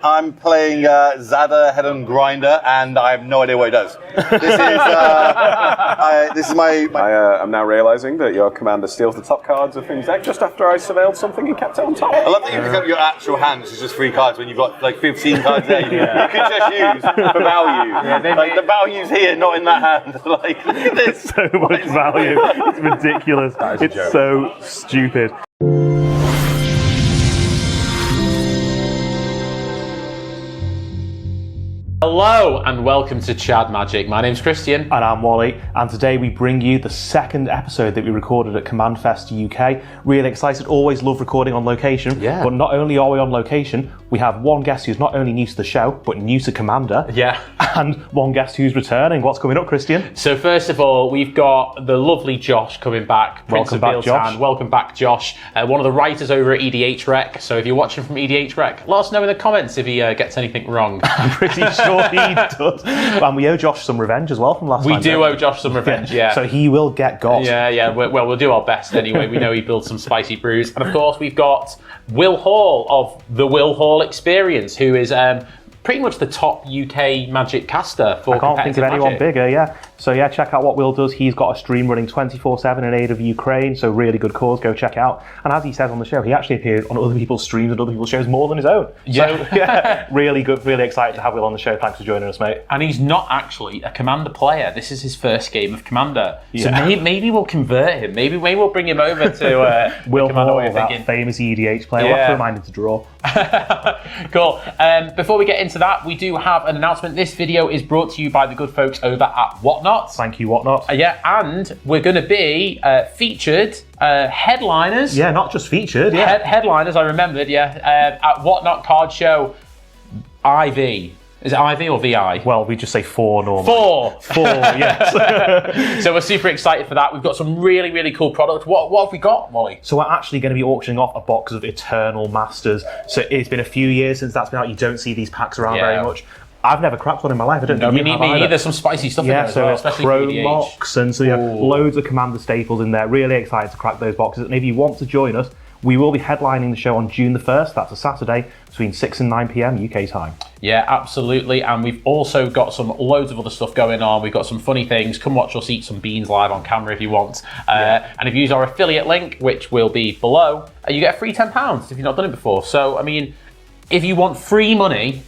I'm playing Zada, Hedron Grinder, and I have no idea what he does. This is my... I'm now realising that your commander steals the top cards of things deck just after I surveilled something and kept it on top. I love that you pick up your actual hand, which is just 3 cards, when you've got like 15 cards there you could just use for value. Yeah, the value's here, not in that hand. Like, look at this. So much value. It's ridiculous. It's so stupid. Hello and welcome to Chad Magic. My name's Christian. And I'm Wally. And today we bring you the second episode that we recorded at CommandFest UK. Really excited, always love recording on location. Yeah. But not only are we on location, we have one guest who's not only new to the show, but new to Commander. Yeah. And one guest who's returning. What's coming up, Christian? So first of all, we've got the lovely Josh coming back. Welcome back, Josh. Welcome back, Josh. One of the writers over at EDHrec. So if you're watching from EDHrec, let us know in the comments if he gets anything wrong. I'm pretty sure he does. And we owe Josh some revenge as well from last time. We do owe Josh some revenge, yeah. So he will get got. Yeah. Well, we'll do our best anyway. We know he builds some spicy brews. And of course, we've got Will Hall of TheWillHallExp, who is pretty much the top UK Magic caster for I can't think of anyone Magic. bigger, yeah. So yeah, check out what Will does. He's got a stream running 24/7 in aid of Ukraine, so really good cause, go check it out. And as he says on the show, he actually appears on other people's streams and other people's shows more than his own. Yeah. So yeah, really good, really excited to have Will on the show. Thanks for joining us, mate. And he's not actually a Commander player. This is his first game of Commander. So Yeah. maybe we'll convert him. Maybe we'll bring him over to Will Commander Hall, way of that thinking. famous EDH player. We'll have to remind him to draw. Cool. Before we get into that, we do have an announcement. This video is brought to you by the good folks over at Whatnot. Thank you, Whatnot. Yeah, and we're going to be featured headliners. Yeah, not just featured, yeah. Headliners, I remembered, at Whatnot Card Show IV. Is it IV or VI? Well, we just say 4 normally. 4! 4, yes. So we're super excited for that. We've got some really, really cool products. What have we got, Molly? So we're actually going to be auctioning off a box of Eternal Masters. So it's been a few years since that's been out. You don't see these packs around very much. I've never cracked one in my life. I don't know. Me either. Some spicy stuff in there as well, there's especially Chrome for EDH. Mox and so loads of Commander staples in there. Really excited to crack those boxes. And if you want to join us, we will be headlining the show on June the 1st. That's a Saturday between 6 and 9 p.m. UK time. Yeah, absolutely. And we've also got some loads of other stuff going on. We've got some funny things. Come watch us eat some beans live on camera if you want. And if you use our affiliate link, which will be below, you get a free £10 if you've not done it before. So, I mean, if you want free money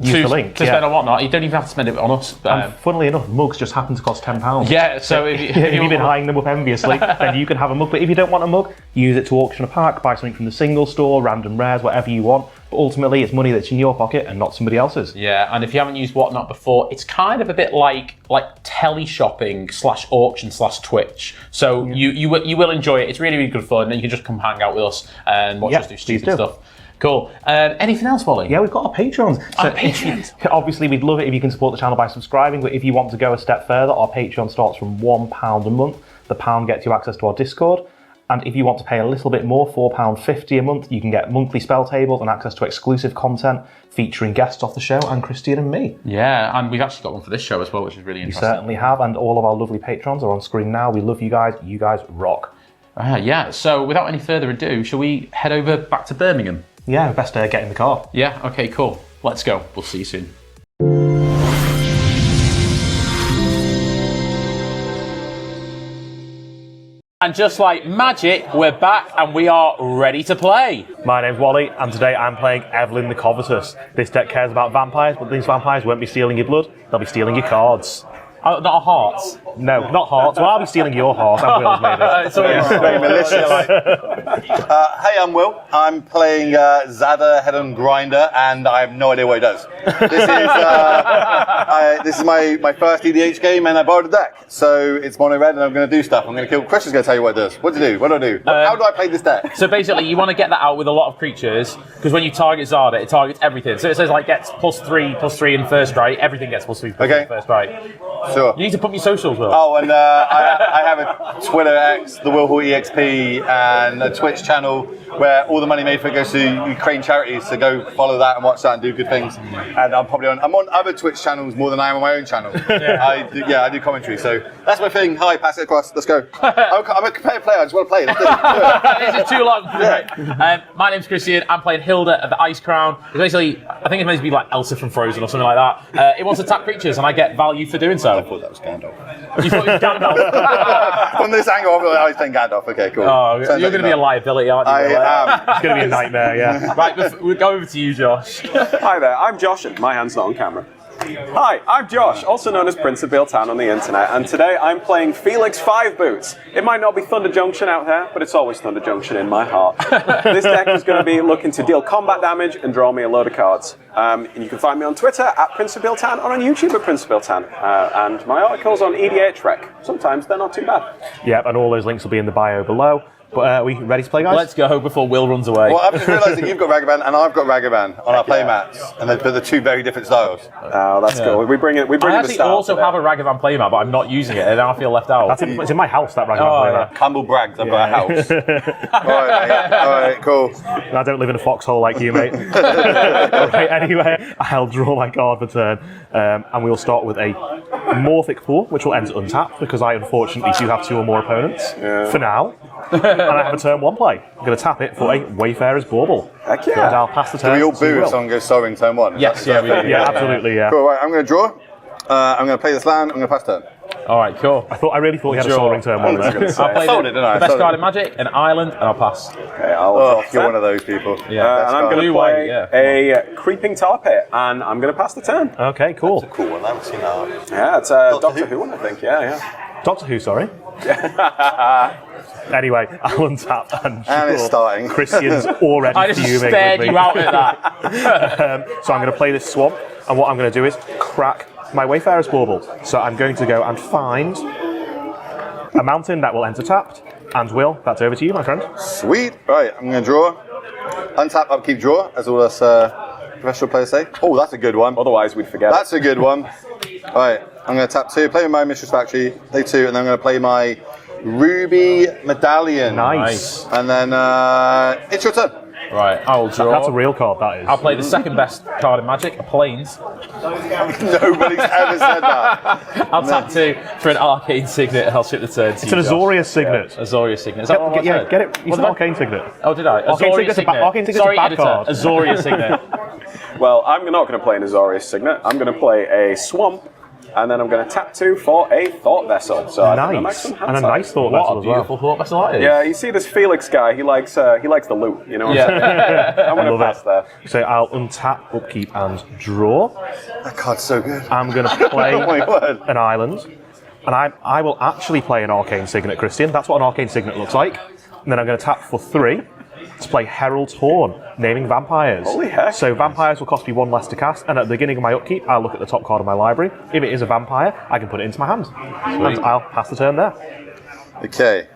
Use the link, to spend on Whatnot, you don't even have to spend it on us. And funnily enough, mugs just happen to cost £10. Yeah, so if you've been eyeing them up enviously, then you can have a mug. But if you don't want a mug, use it to auction a pack, buy something from the single store, random rares, whatever you want. But ultimately, it's money that's in your pocket and not somebody else's. Yeah, and if you haven't used Whatnot before, it's kind of a bit like tele-shopping / auction / Twitch. So you will enjoy it. It's really, really good fun, and you can just come hang out with us and watch us do stupid stuff. Cool. Anything else, Wally? Yeah, we've got our Patrons. Our Patrons. Obviously, we'd love it if you can support the channel by subscribing, but if you want to go a step further, our Patreon starts from £1 a month. The pound gets you access to our Discord. And if you want to pay a little bit more, £4.50 a month, you can get monthly spell tables and access to exclusive content featuring guests off the show and Christian and me. Yeah, and we've actually got one for this show as well, which is really interesting. We certainly have, and all of our lovely patrons are on screen now. We love you guys. You guys rock. Yeah, so without any further ado, shall we head over back to Birmingham? Yeah, best get in the car. Yeah, okay, cool. Let's go. We'll see you soon. And just like magic, we're back and we are ready to play. My name's Wally, and today I'm playing Evelyn the Covetous. This deck cares about vampires, but these vampires won't be stealing your blood, they'll be stealing your cards. Oh, not hearts? No, not hearts. Well, I'll be stealing your heart. I'm Will's maybe. It's always very malicious. Hey, I'm Will. I'm playing Zada, Hedron Grinder, and I have no idea what he does. This is my first EDH game, and I borrowed a deck. So it's mono red, and I'm going to do stuff. I'm going to kill. Christian's going to tell you what it does. What to do? What do I do? How do I play this deck? So basically, you want to get that out with a lot of creatures, because when you target Zada, it targets everything. So it says like gets +3/+3 in first strike. Everything gets +3/+3 in first strike. Sure. You need to put me socials, Will. Oh, and I have a Twitter X, TheWillHallExp, and a Twitch channel where all the money made for it goes to Ukraine charities. So go follow that and watch that and do good things. And I'm on other Twitch channels more than I am on my own channel. I do commentary. So that's my thing. Hi, pass it across. Let's go. I'm a competitive player. I just want to play. Let's do it. This is too long. Yeah. My name's Christian. I'm playing Hylda of the Ice Crown. It's basically, I think it's meant to be like Elsa from Frozen or something like that. It wants to attack creatures, and I get value for doing so. I thought that was Gandalf. You thought it was Gandalf? From this angle, I was playing Gandalf. Okay, cool. Oh, you're going to be a liability, aren't you? I am. It's going to be a nightmare, yeah. Right, we'll go over to you, Josh. Hi there, I'm Josh, and my hand's not on camera. Hi, I'm Josh, also known as PrinceofBielTan on the internet, and today I'm playing Felix 5 Boots. It might not be Thunder Junction out there, but it's always Thunder Junction in my heart. This deck is going to be looking to deal combat damage and draw me a load of cards. And you can find me on Twitter at PrinceofBielTan or on YouTube at PrinceofBielTan. And my articles on EDH Rec. Sometimes they're not too bad. Yep, and all those links will be in the bio below. But are we ready to play, guys? Let's go before Will runs away. Well, I've just realised that you've got Ragavan and I've got Ragavan on our play mats, and they're two very different styles. Oh, that's cool. We bring it. We bring I it actually the style also today. have a Ragavan playmat, but I'm not using it, and now I feel left out. It's in my house, that Ragavan Oh, player. yeah. Humble brags, I've got a house. Alright, mate. Alright, cool. And I don't live in a foxhole like you, mate. Okay, anyway, I'll draw my card for turn, and we'll start with a Morphic Pool, which will end untapped, because I unfortunately do have 2 or more opponents for now. And I have a turn 1 play. I'm going to tap it for a Wayfarer's Bauble. Heck yeah. And I'll pass the turn. Do we all to boo Will. if someone goes sowing turn 1? Yes, yeah, we do. Yeah, absolutely, yeah. Cool, right, I'm going to draw. I'm going to play this land, I'm going to pass turn. All right, cool. I really thought you had a Draw. soaring turn 1 there. I'll play sold it, didn't I? the best Sold card it. in Magic, an island, and I'll pass. Okay, I'll Oh, draw you're 10. one of those people. Yeah. And I'm going to Blue, play white, a Creeping Tar Pit, and I'm going to pass the turn. Okay, cool. Cool one, I haven't seen that. Yeah, it's a Doctor Who one, I think. Yeah. Doctor Who, sorry. Anyway, I'll untap and draw. And it's starting. Christian's already I just fuming stared with me. you out at that. So I'm going to play this swamp, and what I'm going to do is crack my Wayfarer's Bauble. So I'm going to go and find a mountain that will enter tapped. And Will, that's over to you, my friend. Sweet. Right, I'm going to draw. Untap, upkeep, draw, as all us professional players say. Oh, that's a good one. Otherwise, we'd forget. That's a good one. Right, I'm going to tap 2, play my Mistress Factory, play 2, and then I'm going to play my Ruby Medallion. Nice. And then it's your turn. Right, I'll draw. That's a real card, that is. I'll play the second best card in Magic, a Plains. Nobody's ever said that. I'll tap 2 for an Arcane Signet, and I'll ship the turn to It's an Azorius Signet. Azorius Signet. Is that what I Yeah, said? get it. You What said did I- Arcane Signet. Oh, did I? Arcane Azorius Signet's a Signet. Arcane Signet's a Sorry, bad editor. card. Azorius Signet. Well, I'm not going to play an Azorius Signet. I'm going to play a Swamp, and then I'm going to tap 2 for a Thought Vessel. So I think I might Nice. some hand And a size. nice Thought What Vessel a as well. beautiful thought vessel that is. Yeah, you see this Felix guy. He likes the loot. You know what I'm saying? Yeah. I'm going to Love pass it. there. So I'll untap, upkeep, and draw. That card's so good. I'm going to play Oh my word. an island. And I will actually play an Arcane Signet, Christian. That's what an Arcane Signet looks like. And then I'm going to tap for 3 to play Herald's Horn, naming vampires. Holy heck. So vampires will cost me 1 less to cast, and at the beginning of my upkeep, I'll look at the top card of my library. If it is a vampire, I can put it into my hand. And I'll pass the turn there. Okay.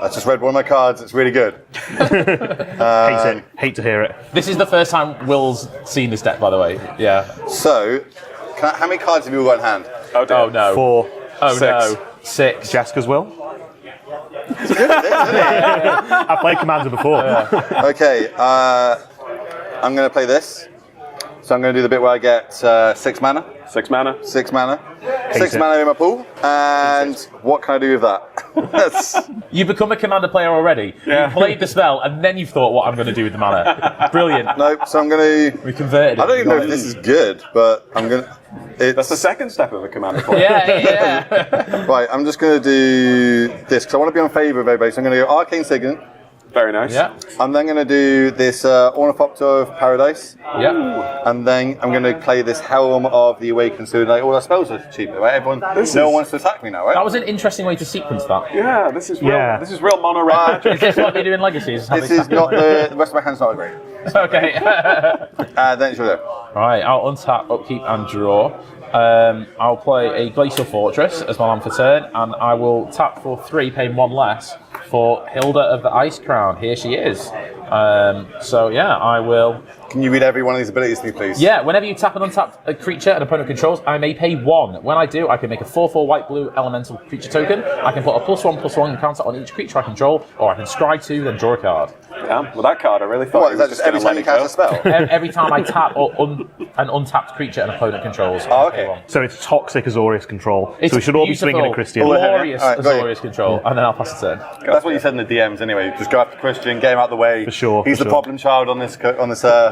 I just read one of my cards, it's really good. Hate it. Hate to hear it. This is the first time Will's seen this deck, by the way. Yeah. So, how many cards have you all got in hand? Oh, dear. Oh, no. 4. Oh, 6. no. 6. Jessica's will. I've played Commander before. Okay, I'm going to play this. So I'm going to do the bit where I get 6 mana. 6 mana. 6 mana. Hate 6 it. mana in my pool. And what can I do with that? That's, You become a Commander player already. Yeah. You played the spell, and then you've thought what I'm going to do with the mana. Brilliant. no, so I'm going to... We converted it. I don't even know if this is good, but I'm going to... That's the second step of a commander player. Yeah. Right, I'm just going to do this, because I want to be on favour of everybody. So I'm going to go Arcane Signet. Very nice. Yeah. I'm then going to do this Ornithopter of Paradise. Yeah. And then I'm going to play this Helm of the Awakened, so like all our spells are cheaper, right? Everyone, no one wants to attack me now, right? That was an interesting way to sequence that. Yeah, this is real. Yeah. This is real mono red. Is this what they do in Legacies? This is not the rest of my hand's not great. Okay. Then it's your go. Right, I'll untap, upkeep, and draw. I'll play a Glacial Fortress as my land for turn, and I will tap for 3, paying 1 less for Hylda of the Ice Crown. Here she is. So yeah, I will. Can you read every one of these abilities to me, please? Yeah, whenever you tap an untapped creature an opponent controls, I may pay 1. When I do, I can make a 4/4 white-blue elemental creature token. I can put a +1/+1 counter on each creature I control, or I can scry 2, then draw a card. Yeah, with that card, I really thought What, he is was that just just every going to time let you it cast go. a spell? Every time I tap an untapped creature an opponent controls. Oh, I pay okay. 1. So it's toxic Azorius control. It's so we should all be swinging at Christian. Glorious Alright, got you. Azorius control, and then I'll pass the turn. That's what you said in the DMs anyway. Just go after Christian, get him out of the way. For sure, He's for the sure. problem child on this.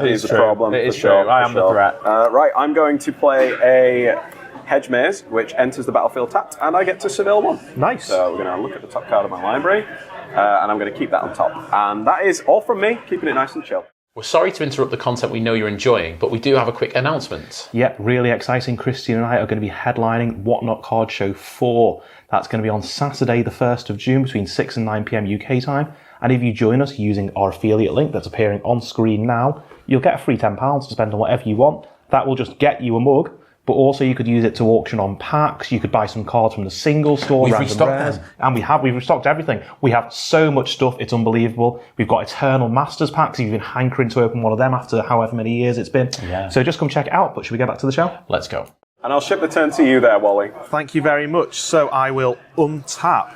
He's the true. problem. It for is sure, true. I for am the sure. threat. Right, I'm going to play a Hedge Maze, which enters the battlefield tapped, and I get to Seville 1. Nice. So we're going to look at the top card of my library, and I'm going to keep that on top. And that is all from me, keeping it nice and chill. We're sorry to interrupt the content we know you're enjoying, but we do have a quick announcement. Yep, really exciting. Christian and I are going to be headlining Whatnot Card Show 4. That's going to be on Saturday, the 1st of June, between 6 and 9 p.m. UK time. And if you join us using our affiliate link that's appearing on screen now, you'll get a free £10 to spend on whatever you want. That will just get you a mug, but also you could use it to auction on packs. You could buy some cards from the single store, We've random restocked rares, them. and we've restocked everything. We have so much stuff, it's unbelievable. We've got Eternal Masters packs. You've been hankering to open one of them after however many years it's been. Yeah. So just come check it out. But should we get back to the show? Let's go. And I'll ship the turn to you there, Wally. Thank you very much. So I will untap.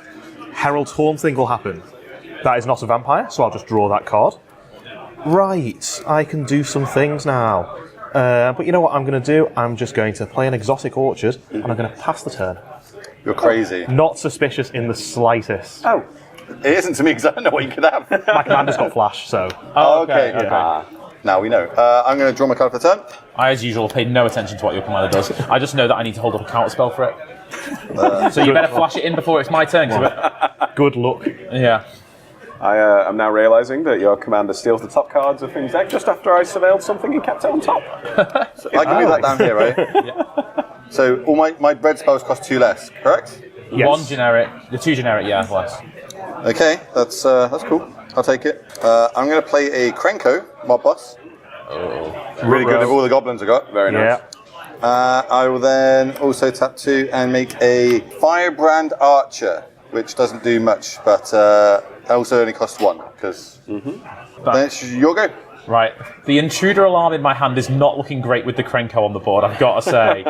Herald's Horn thing will happen. That is not a vampire, so I'll just draw that card. Right, I can do some things now. But you know what I'm going to do? I'm just going to play an Exotic Orchard, and I'm going to pass the turn. You're crazy. Not suspicious in the slightest. Oh. It isn't to me because I don't know what you could have. My commander's got flash, so... Oh, okay. Yeah. Now we know. I'm going to draw my card for the turn. I, as usual, paid no attention to what your commander does. I just know that I need to hold up a counter spell for it. So you better flash it in before it's my turn. Good luck. Yeah. I am now realising that your commander steals the top cards of things deck just after I surveilled something and kept it on top. I can move that down here, right? Yeah. So all my bread spells cost 2 less, correct? Yes. 1 generic, the 2 generic, yeah, less. Okay, that's cool. I'll take it. I'm going to play a Krenko, mob boss. Really good with all the goblins I got. Very nice. Yeah. I will then also tap 2 and make a Firebrand Archer, which doesn't do much, but also only costs 1, because then it's your go. Right. The intruder alarm in my hand is not looking great with the Krenko on the board, I've got to say.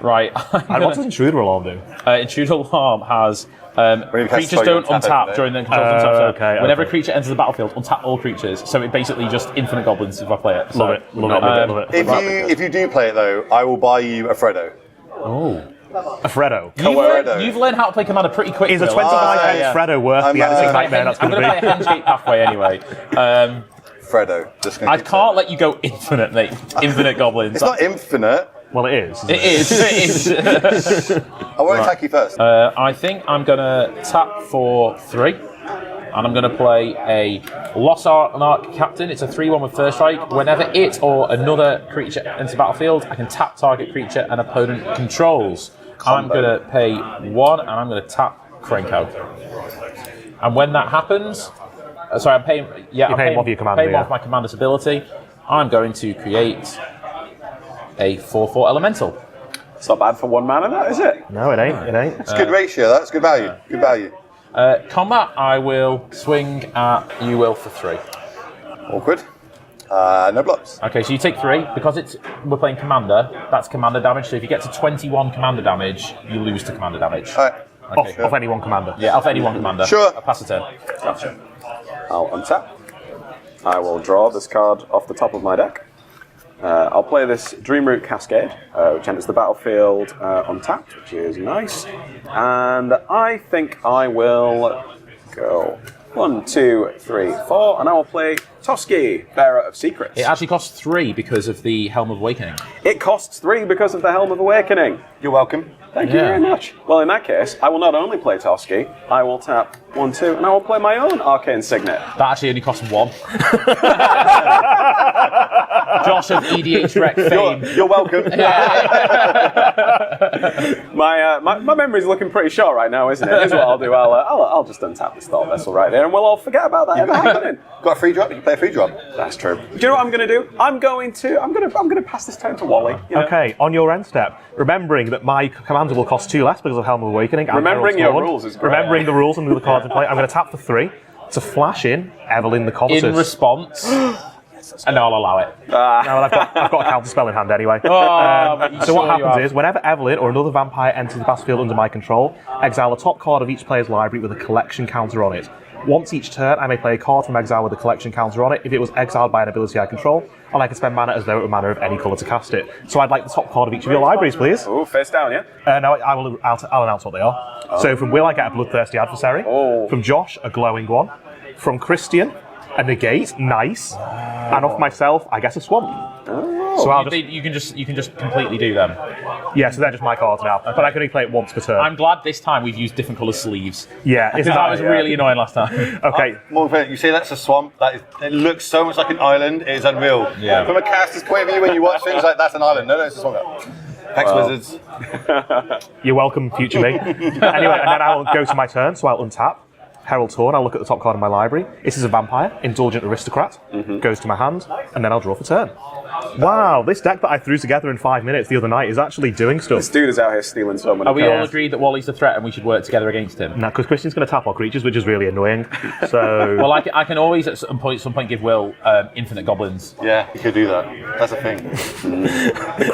Right. And what does Intruder Alarm do? Intruder alarm has you cast creatures spell, you don't untap untap it, during the control untap. okay, Whenever okay. a creature enters the battlefield, untap all creatures. So it basically just infinite goblins if I play it. So, Love it, love it. If you do play it though, I will buy you a Freddo. A Freddo. You've learned how to play Commander pretty quickly. Is a Will. 25 pence yeah. Freddo worth the Annecy Nightmare that's I'm going going to to play a Hengate Pathway anyway. Freddo. Just gonna I keep can't let you go infinite, mate. Infinite goblins. It's not infinite. Well, it is. It is. I won't attack you first. I think I'm going to tap for 3. And I'm going to play a Lost Ark Captain. It's a 3/1 with first strike. Whenever it or another creature enters the battlefield, I can tap target creature and opponent controls. I'm going to pay 1 and I'm going to tap Krenko. And when that happens, sorry, I'm paying. Yeah, You're paying off your commander. Paying off my commander's ability. I'm going to create a 4/4 elemental. It's not bad for 1 mana, that is it? No, it ain't. It ain't. It's good ratio. That's good value. Good value. Combat, I will swing at you, Will, for 3. Awkward. No blocks. Okay, so you take 3. Because we're playing commander, that's commander damage. So if you get to 21 commander damage, you lose to commander damage. All right. Okay. Off any one commander. Yeah, off any one commander. Sure. I'll pass the turn. Gotcha. I'll untap. I will draw this card off the top of my deck. I'll play this Dreamroot Cascade, which enters the battlefield untapped, which is nice. And I think I will go 1, 2, 3, 4, and I will play Toski, Bearer of Secrets. It actually costs 3 because of the Helm of Awakening. It costs 3 because of the Helm of Awakening. You're welcome. Thank you very much. Well, in that case, I will not only play Toski, I will tap 1, 2, and I will play my own Arcane Signet. That actually only costs 1. Josh of EDH Rec fame. You're welcome. My memory's looking pretty short right now, isn't it? Here's what I'll do. I'll just untap this Thought Vessel right there, and we'll all forget about that ever happening. Got a free drop? You can play a free drop. That's true. Do you know what I'm going to do? I'm going to pass this turn to Wally. You know? Okay, on your end step, remembering that my commander will cost 2 less because of Helm of Awakening. And Remembering Herald's your Horn, rules is great. Remembering the rules and the cards in play, I'm going to tap for 3. to flash in Evelyn the Covetous. In response, and I'll allow it. No, well, I've got a counter spell in hand anyway. So what happens is, whenever Evelyn or another vampire enters the battlefield under my control, exile the top card of each player's library with a collection counter on it. Once each turn, I may play a card from exile with a collection counter on it if it was exiled by an ability I control, and I can spend mana as though it were mana of any colour to cast it. So I'd like the top card of each of your libraries, please. Oh, face down, yeah? No, I'll announce what they are. So from Will, I get a Bloodthirsty Adversary. From Josh, a Glowing one. From Christian, a Negate, nice. And off myself, I guess a Swamp. So I'll you can just completely do them. Yeah, so they're just my cards now. But I can only play it once per turn. I'm glad this time we've used different coloured sleeves. Yeah, Because that was really annoying last time. Okay. More than you say that's a swamp. It looks so much like an island. It is unreal. Yeah. From a caster's point of view, when you watch things like that's an island. No, it's a swamp. Hex Wizards. You're welcome, future me. Anyway, and then I'll go to my turn, so I'll untap. Herald's Horn, I'll look at the top card of my library. This is a vampire, Indulgent Aristocrat. Goes to my hand, and then I'll draw for turn. Wow, this deck that I threw together in 5 minutes the other night is actually doing stuff. This dude is out here stealing so many Are we all cards. agreed that Wally's the threat and we should work together against him? No, because Christian's going to tap our creatures, which is really annoying. So, Well, I can always at some point give Will infinite goblins. Yeah, you could do that. That's a thing.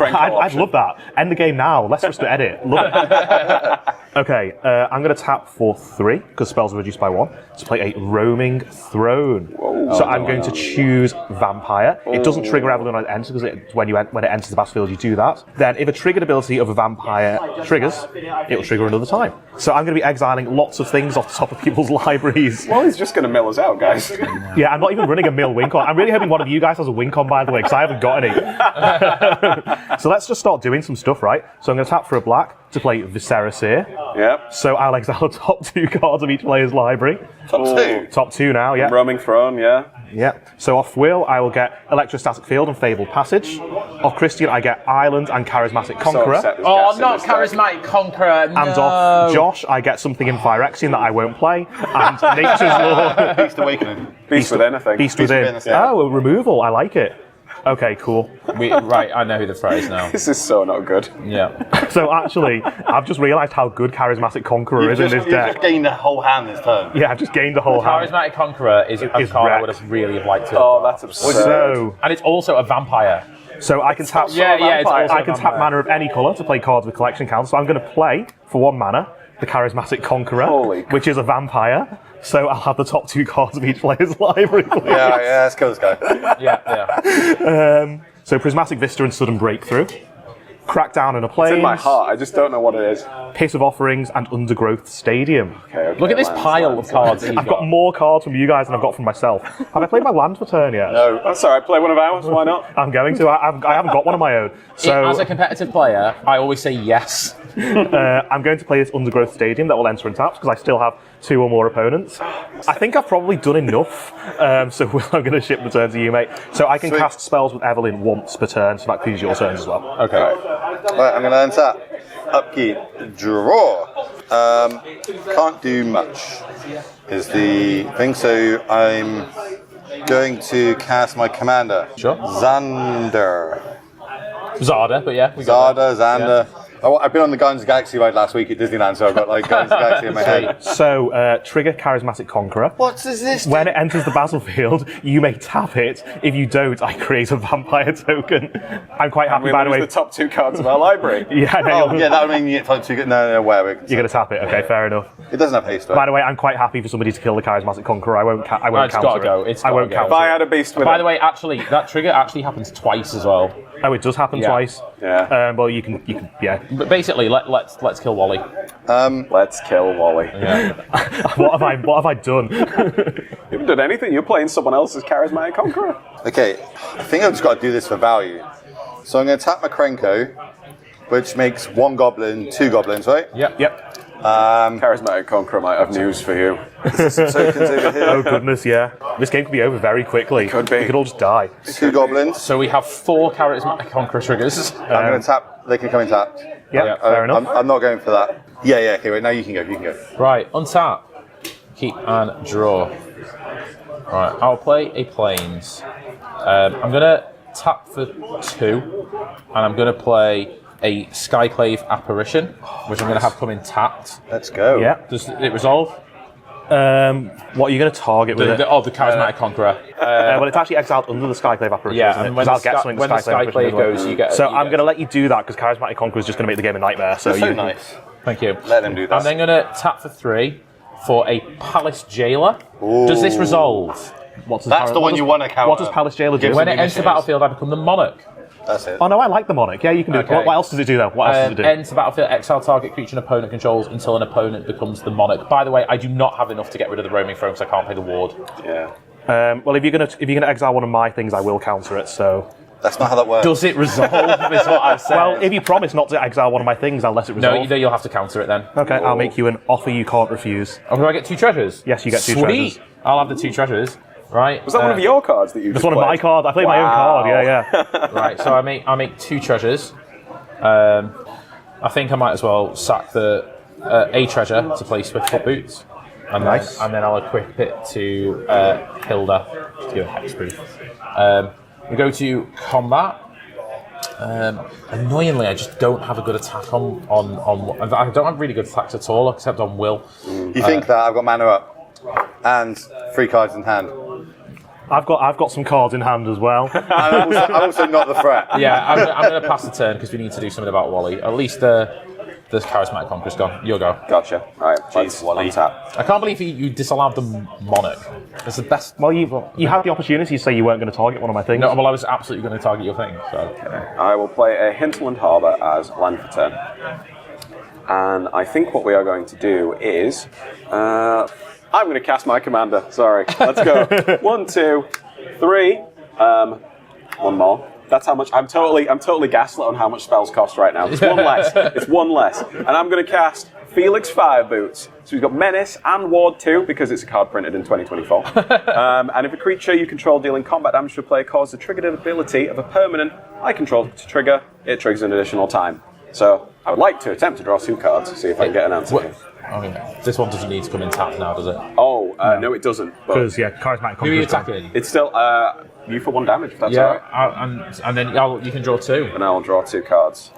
I'd love that. End the game now. Less for us to edit. Love it. Okay, I'm going to tap for 3 because spells are reduced by 1 to play a Roaming Throne. So I'm going to choose Vampire. It doesn't trigger Evelyn when it enters because when it enters the battlefield, you do that. Then, if a triggered ability of a vampire triggers, it will trigger another time. So I'm going to be exiling lots of things off the top of people's libraries. Well, he's just going to mill us out, guys. Yeah, I'm not even running a mill win con. I'm really hoping one of you guys has a win con, by the way, because I haven't got any. So let's just start doing some stuff, right? So I'm going to tap for a black to play Visceraseer. Yep. So I'll exile the top 2 cards of each player's library. Top 2. Top 2 now, yeah. Roaming Throne, yeah. Yeah. So off Will, I will get Electrostatic Field and Fabled Passage. Off Christian, I get Island and Charismatic Conqueror. So upset there's Oh, gas in not this deck. Charismatic Conqueror. No. And off Josh, I get something in Phyrexian that I won't play. And Nature's Law. Beast Awakening. Beast Within, I think. Beast Within. Within, yeah. Oh, a removal. I like it. Okay, cool. Right, I know who the threat is now. This is so not good. Yeah. So actually, I've just realised how good Charismatic Conqueror is in this You've deck. just gained the whole hand this turn. Yeah, I've just gained the whole hand. Charismatic Conqueror is a card I wrecked. would have really have liked to. Oh, that's absurd. So, And it's also a vampire. so I can tap. Yeah, it's also I can tap mana of any colour to play cards with collection counts. So I'm going to play for 1 mana the Charismatic Conqueror, Holy which is a vampire. So I'll have the top 2 cards of each player's library. Please. Yeah, let's kill this guy. Yeah. So Prismatic Vista and Sudden Breakthrough. Crackdown and a Plains. It's in my heart, I just don't know what it is. Pit of Offerings and Undergrowth Stadium. Okay, Look at this pile of cards that you've I've got more cards from you guys than I've got from myself. Have I played my land for turn yet? No. That's alright, play one of ours, why not? I'm going to. I haven't got one of my own. So As a competitive player, I always say yes. I'm going to play this Undergrowth Stadium that will enter and taps because I still have 2 or more opponents. I think I've probably done enough. So I'm going to ship the turn to you, mate. So I can Sweet. cast spells with Evelyn once per turn, so that includes your turns as well. Okay. Right, I'm going to untap. Upkeep. Draw. Can't do much is the thing. So I'm going to cast my commander. Sure. Xander. Zada, but yeah, we got Zada, Xander. Oh, I've been on the Guardians of the Galaxy ride last week at Disneyland, so I've got like Guardians of the Galaxy in my head. So trigger Charismatic Conqueror. What does this do? When it enters the battlefield, you may tap it. If you don't, I create a vampire token. I'm quite happy, We by the lose way. the top 2 cards of our library. Yeah, no, Oh, yeah, that would mean you get time to get no, where we're you're going to tap it. Okay, fair enough. It doesn't have haste, right? By the way, I'm quite happy for somebody to kill the Charismatic Conqueror. I won't it's counter gotta it. go. It's I won't gotta go. counter If I it. had a beast with By it. the way, actually, that trigger actually happens twice as well. Oh, it does happen Yeah. twice. Yeah. Well, you can, yeah. But basically, let's kill Wally. Let's kill Wally. Yeah. What have I done? You haven't done anything, you're playing someone else's Charismatic Conqueror. Okay, I think I've just got to do this for value. So I'm going to tap my Krenko, which makes 1 goblin, 2 goblins, right? Yep. Charismatic Conqueror might have news for you. Tokens over here. Oh goodness, yeah. This game could be over very quickly. Could be. We could all just die. 2 goblins. So we have 4 Charismatic Conqueror triggers. I'm going to tap. They can come in tapped. Yeah, fair enough. I'm not going for that. Yeah. Okay. Wait. Now you can go. Right, untap. Keep and draw. Right, I'll play a Plains. I'm gonna tap for 2, and I'm gonna play a Skyclave Apparition, which I'm gonna have come in tapped. Let's go. Yeah. Does it resolve? What are you going to target with it? The Charismatic Conqueror. Well, it's actually exiled under the Skyclave apparition, Yeah, isn't it? and when 'Cause the I'll get something when the Skyclave goes, you get. So you I'm get- going to let you do that because Charismatic Conqueror is just going to make the game a nightmare. So So you nice. Thank you. Let them do that. I'm then going to tap for 3 for a Palace Jailer. Does this resolve? That's the one you want to counter. What does Palace Jailer do? When it enters the battlefield, I become the Monarch. That's it. Oh no, I like the Monarch. Yeah, you can do it. Okay. What else does it do though? What else does it do? Ends the battlefield, exile target creature an opponent controls until an opponent becomes the Monarch. By the way, I do not have enough to get rid of the roaming throne because I can't pay the ward. Yeah. Well, if you're gonna exile one of my things, I will counter it. So. That's not how that works. Does it resolve? Is what I've said. Well, if you promise not to exile one of my things, I'll let it resolve. no, you'll have to counter it then. Okay, I'll make you an offer you can't refuse. Oh, do I get 2 treasures? Yes, you get 2 Sweet. treasures. I'll have the 2 treasures. Right. Was that one of your cards that you That's just one of my played? cards. I played my own card. Yeah. Right. So I make 2 treasures. I think I might as well sack the a treasure to play Swiftfoot Boots. And Nice. Then, and then I'll equip it to Hylda to give it hexproof. We go to combat. Annoyingly, I just don't have a good attack on. I don't have really good attacks at all, except on will. You think that I've got mana up and 3 cards in hand. I've got some cards in hand as well. And I'm also not the threat. Yeah, I'm going to pass the turn because we need to do something about Wally. At least the Charismatic Conqueror's gone. You'll go. Gotcha. All right, Jeez, Wally. untap. I can't believe you disallowed the Monarch. It's the best. Well, you had the opportunity to say you weren't going to target one of my things. No, well, I was absolutely going to target your thing. So. I will play a Hinterland Harbour as land for turn. And I think what we are going to do is... I'm going to cast my commander. Sorry. Let's go. 1, 2, 3. One more. That's how much. I'm totally gaslit on how much spells cost right now. It's 1 less. It's 1 less. And I'm going to cast Felix Fire Boots. So we've got Menace and Ward 2 because it's a card printed in 2024. And if a creature you control dealing combat damage to a player causes the triggered ability of a permanent I control to trigger, it triggers an additional time. So I would like to attempt to draw 2 cards, see if I can get an answer here. Okay. This one doesn't need to come in tap now, does it? Oh, no, it doesn't. Because Charismatic Who are you Conqueror. attacking? It's still you for 1 damage, if that's all right. And then you can draw 2. And I'll draw 2 cards.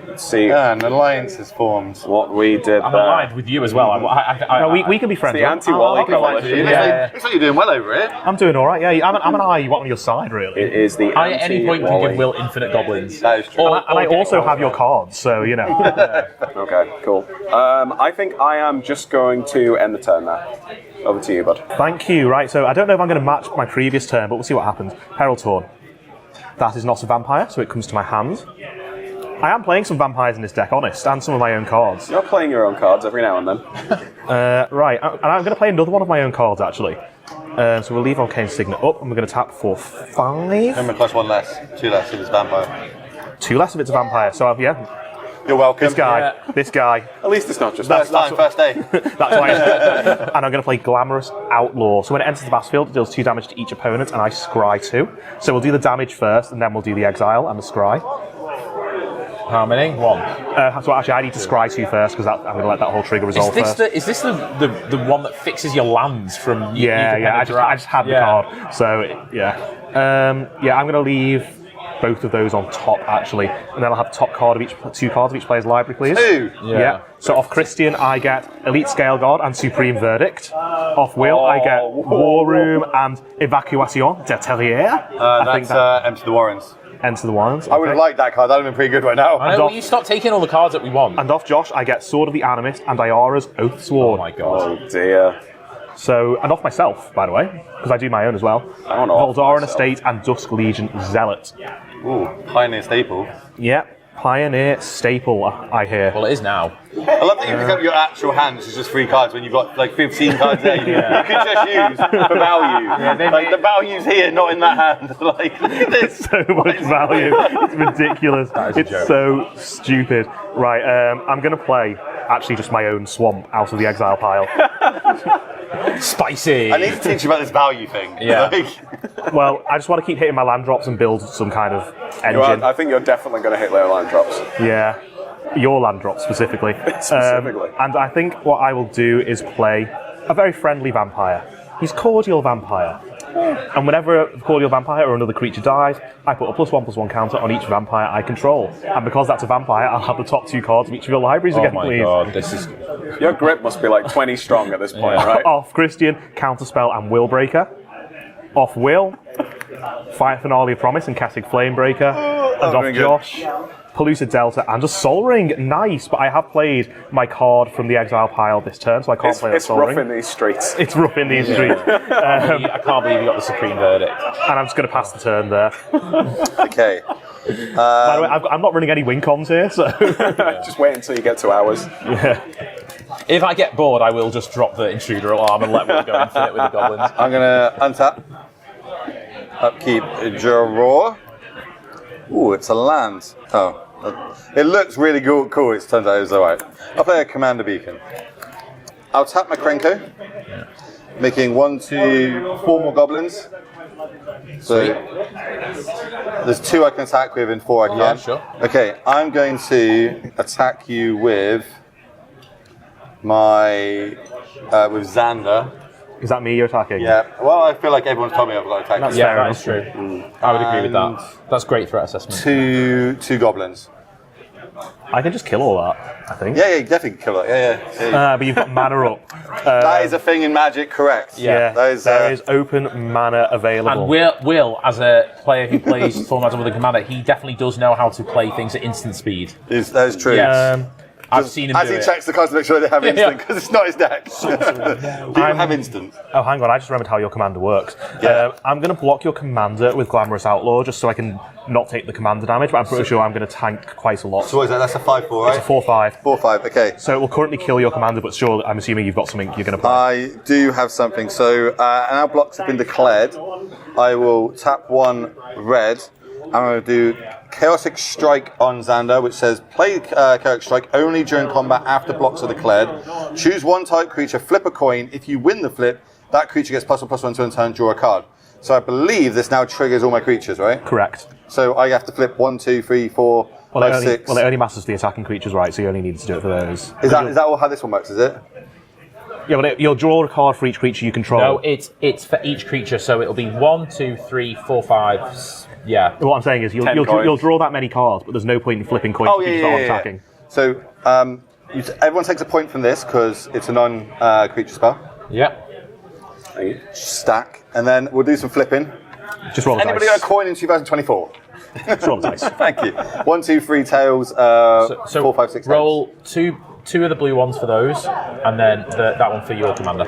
Let's see And an alliance is formed. what we did I'm there. aligned with you as well. No, we can be friends. The anti-Wally coalition. Looks like you're doing well over it. I'm doing all right. Yeah, I'm an eye. You want on your side, really. It is the I at any point can anti-Wally. give Will infinite goblins. That is true. And I also have your cards, so you know. Okay, cool. I think I am just going to end the turn now. Over to you, bud. Thank you. Right, so I don't know if I'm going to match my previous turn, but we'll see what happens. Herald's Horn. That is not a vampire, so it comes to my hand. I am playing some vampires in this deck, honest, and some of my own cards. You're playing your own cards every now and then. Right, and I'm going to play another one of my own cards, actually. So we'll leave Arcane Signet up, and we're going to tap for 5. Remember, cost 1 less, 2 less if it's vampire. 2 less if it's a vampire. So yeah, You're welcome. this guy. At least it's not just First time, first day. That's why. And I'm going to play Glamorous Outlaw. So when it enters the battlefield, it deals 2 damage to each opponent, and I scry 2. So we'll do the damage first, and then we'll do the exile and the scry. How many? 1. So actually, I need to scry 2 first because I'm going to let that whole trigger resolve first. Is this the one that fixes your lands from? Yeah. I just had the card. So yeah. I'm going to leave both of those on top actually, and then I'll have top card of each 2 cards of each player's library, please. 2. Yeah. So off Christian, I get Elite Scale Guard and Supreme Verdict. Off Will, I get War Room and Evacuation d'Atelier. That's Empty the Warrens. Enter the Warrens. I would have liked that card. That would have been pretty good right now. I know, will you stop taking all the cards that we want? And off Josh, I get Sword of the Animist and Iara's Oath Sword. Oh my god. Oh dear. So, and off myself, by the way, because I do my own as well. I wanna off Voldaran myself. Estate and Dusk Legion Zealot. Ooh, Pioneer Staple. Yep. Pioneer Staple, I hear. Well, it is now. I love that you pick up your actual hand, which is just 3 cards when you've got like 15 cards there you could just use for value. Like the value's here, not in that hand. Like, look at this. So much value. It's ridiculous. It's so stupid. Right, I'm going to play actually just my own swamp out of the exile pile. Spicy. I need to teach you about this value thing. Yeah. Like, Well, I just want to keep hitting my land drops and build some kind of engine. I think you're definitely going to hit low line drops. Yeah. Your land drops specifically. Specifically. And I think what I will do is play a very friendly vampire. He's cordial vampire. And whenever a cordial vampire or another creature dies, I put a +1/+1 counter on each vampire I control. And because that's a vampire, I'll have the top 2 cards of each of your libraries again, Oh my please. god, this is... Your grip must be like 20 strong at this point, right? Off Christian, Counterspell and Willbreaker. Off Will, Fire Finale of Promise and Cassic Flamebreaker. And off Josh, Pellucid Delta and a Sol Ring. Nice, but I have played my card from the exile pile this turn, so I can't play that It's Sol rough Ring. in these streets. It's rough in these streets. I can't believe you got the supreme verdict. And I'm just going to pass the turn there. Okay. By the way, I'm not running any win cons here, so... Just wait until you get to ours. If I get bored, I will just drop the intruder alarm and let Will go infinite with the goblins. I'm gonna untap. Upkeep draw. Ooh, it's a land. Oh. It looks really cool. It turns out it was alright. I'll play a Commander Beacon. I'll tap my Krenko, making 1, 2, 4 more goblins. So there's 2 I can attack with and 4 I can. Yeah, sure. Okay, I'm going to attack you with my with Xander. Is that me you're attacking? Yeah. Well, I feel like everyone's told me I've got to attack. That's you. fair Yeah, enough. that's true. I would agree with that. That's great threat assessment. 2 goblins. I can just kill all that, I think. Yeah, you definitely can kill it. Yeah. But you've got mana up. That is a thing in Magic, correct? Yeah, That is, there is open mana available. And Will, as a player who plays formats with a commander, he definitely does know how to play things at instant speed. that is true. Yes. I've seen him As do he it. checks the cards to make sure they have instant, because it's not his deck. Do you have instant? Oh, hang on, I just remembered how your commander works. Yeah. I'm going to block your commander with Glamorous Outlaw just so I can not take the commander damage, but I'm pretty sure I'm going to tank quite a lot. So what is that? That's a 5/4, right? It's a 4/5. 4/5, okay. So it will currently kill your commander, but sure, I'm assuming you've got something you're going to play. I do have something. So now blocks have been declared. I will tap 1 red. I'm going to do Chaotic Strike on Xander, which says play Chaotic Strike only during combat after blocks are declared. Choose 1 type creature, flip a coin. If you win the flip, that creature gets +1/+1 to turn, draw a card. So I believe this now triggers all my creatures, right? Correct. So I have to flip 1, 2, 3, 4, 5, 6. Well, it only matters the attacking creatures, right? So you only need to do it for those. Is that all how this one works, is it? Yeah, but you'll draw a card for each creature you control. No, it's for each creature, so it'll be 1, 2, 3, 4, 5. Yeah. What I'm saying is you'll draw that many cards, but there's no point in flipping coins for creatures that aren't attacking. So everyone takes a point from this because it's a non-creature spell. Yeah. Stack, and then we'll do some flipping. Just roll the Anybody dice. got a coin in 2024? Just roll the dice. Thank you. 1, 2, 3 tails. 4, 5, 6. Roll two of the blue ones for those, and then that one for your commander.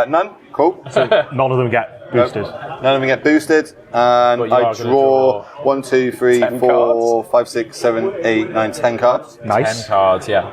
None. Cool. None of them get boosted. None of them get boosted, and But you I are gonna draw 1, 2, 3, 10 4, 5, 6, 7, 8, 9, 10 cards. Nice. 10 cards, yeah.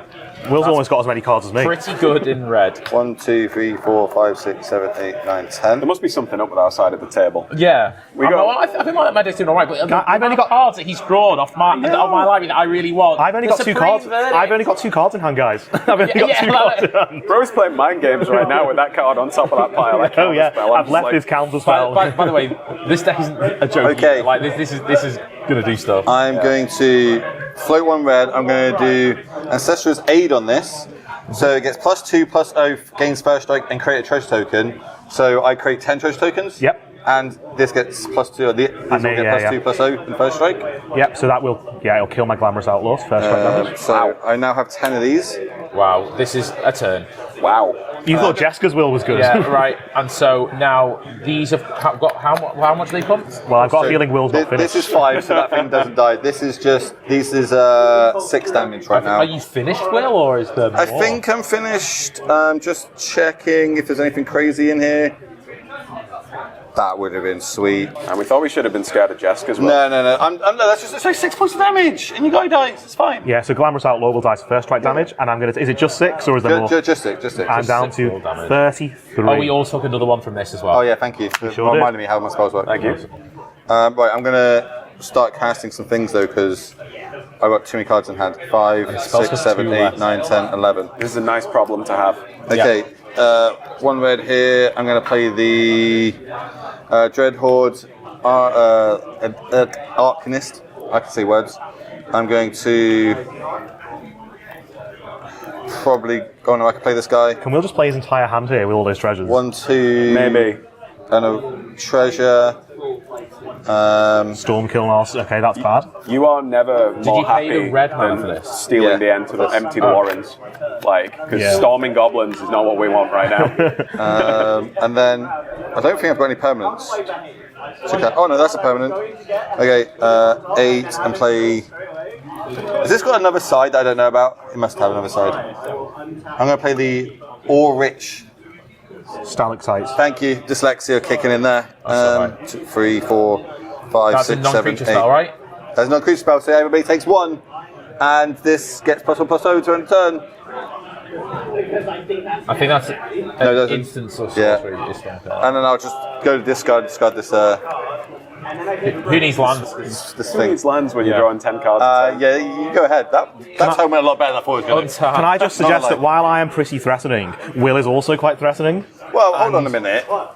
Will's almost got as many cards as me. Pretty good in red. 1, 2, 3, 4, 5, 6, 7, 8, 9, 10. There must be something up with our side of the table. Yeah. got- I think my deck's doing alright, but I've only got cards that he's drawn off my library that I really want. I've only got 2 cards. I've only got 2 cards in hand, guys. I've only got 2 cards in hand. Bro's playing mind games right now with that card on top of that pile. Oh yeah, I've left this counter spell. By the way, this deck isn't a joke. Okay. Either. Like this is gonna do stuff. I'm going to float 1 red. I'm going to do Ancestral's Aid on this. So it gets +2/+0, gains first strike, and create a treasure token. So I create 10 treasure tokens. Yep. And this gets +2. These will get +2/+0 in first strike. Yep, so that will, it'll kill my Glamorous Outlaws first strike damage. So I now have 10 of these. Wow, this is a turn. Wow. You thought Jessica's will was good. Yeah, right. And so now these have got how much they pumped? Well, I've got So a feeling Will's not finished. This is 5, so that thing doesn't die. This is 6 damage right now. Are you finished, Will, or is there more? I think I'm finished. Just checking if there's anything crazy in here. That would have been sweet. And we thought we should have been scared of Jessica as well. No. That's just 6 points of damage, and you guy dies. It's fine. Yeah, so Glamorous Outlaw will die to first strike damage, and I'm going to... Is it just 6, or is there more? Just 6. I'm down six to roll damage. 33. Oh, we all took another one from this as well. Oh yeah, thank you. sure Reminded me how my spells work. Thank you. Right, I'm gonna start casting some things though because I've got too many cards in hand. 5, spells 6, cost 7, 2 8, less. 9, 10, 11. This is a nice problem to have. Okay, 1 red here. I'm gonna play the Dread Horde Arcanist. I can say words. I'm going to probably... Oh no, I can play this guy. Can we just play his entire hand here with all those treasures? 1, 2... Maybe. And a treasure. Stormkill Nars. Okay, that's bad. You are never more you pay happy the red man than for this? stealing the empty the warrens. Like, because storming goblins is not what we want right now. And then, I don't think I've got any permanents. Oh no, that's a permanent. Okay, 8 and play... Has this got another side that I don't know about? It must have another side. I'm going to play the All-Rich... Stalactites. Thank you, dyslexia kicking in there. 2, 3, 4, 5, That's 6, a 7, 8. non-creature spell, right? That's not a creature spell, so everybody takes 1. And this gets +1/+0 to turn. I think that's No, it doesn't. instance or Yeah. sorcery. And then I'll just go to discard this Who needs lands? this Who thing. needs lands when you're drawing 10 cards? Yeah, you go ahead. That's how went a lot better than I thought it was going to. Can I just suggest that while I am pretty threatening, Will is also quite threatening? Well, hold on a minute. I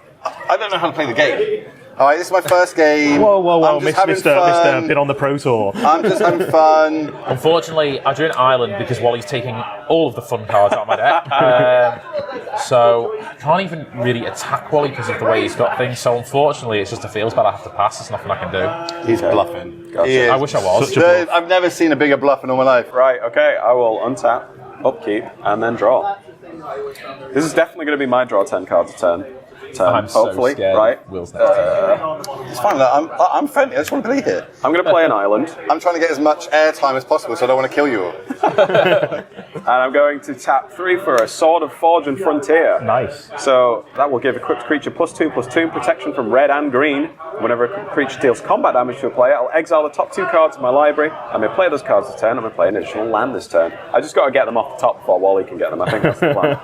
don't know how to play the game. All right, this is my first game. Whoa, I'm just having Mr. fun. Been on the Pro Tour. I'm just having fun. Unfortunately, I drew an island because Wally's taking all of the fun cards out of my deck. So I can't even really attack Wally because of the way he's got things. So unfortunately, it's just a feels bad. I have to pass. There's nothing I can do. He's bluffing. Gotcha. He is. I wish I was. I've never seen a bigger bluff in all my life. Right, okay, I will untap, upkeep, and then draw. This is definitely going to be my draw 10 cards a turn. I'm hopefully, so scared. right? Will's next turn. It's fine. I'm friendly. I just want to be here. I'm going to play an island, I'm trying to get as much airtime as possible, so I don't want to kill you all. and I'm going to tap 3 for a Sword of Forge and Frontier. Nice. So that will give equipped creature +2/+2 protection from red and green. Whenever a creature deals combat damage to a player, I'll exile the top 2 cards of my library. I may play those cards this turn. I may play an additional land this turn. I just got to get them off the top before Wally can get them. I think that's the plan.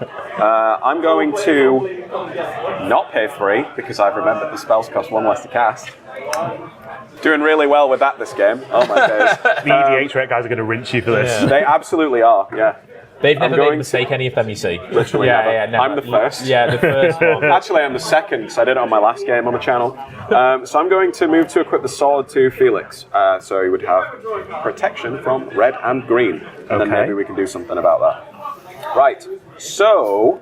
I'm going to not pay 3 because I've remembered the spells cost 1 less to cast. Doing really well with that this game. Oh my days. The EDH rec guys are going to rinse you for this. Yeah. They absolutely are, yeah. They've never made going a mistake, any of them, you see. Literally never. never. I'm the first. Yeah, the first one. Actually, I'm the second, because I did it on my last game on the channel. So I'm going to move to equip the sword to Felix. So he would have protection from red and green. And then Okay. maybe we can do something about that. Right, so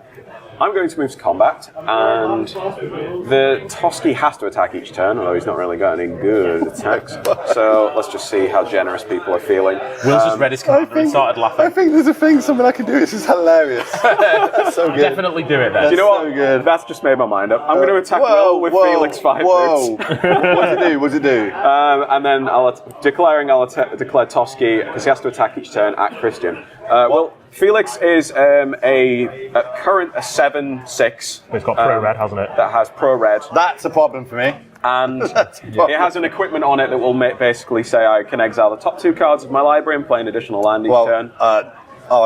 I'm going to move to combat, and the Toski has to attack each turn, although he's not really got any good attacks. So let's just see how generous people are feeling. Will's just read his commander and started I laughing. think there's a thing, something I can do. This is hilarious. That's so good. Definitely do it then. Do you know what? so good. That's just made my mind up. I'm going to attack Will with Felix 5 Whoa. boots. What's it do? And then I'll declare Toski, because he has to attack each turn, at Christian. Well, Felix is at current a 7/6. It's got Pro Red, hasn't it? That has Pro Red. That's a problem for me. And That's a problem. it has an equipment on it that will basically say I can exile the top 2 cards of my library and play an additional land each turn. I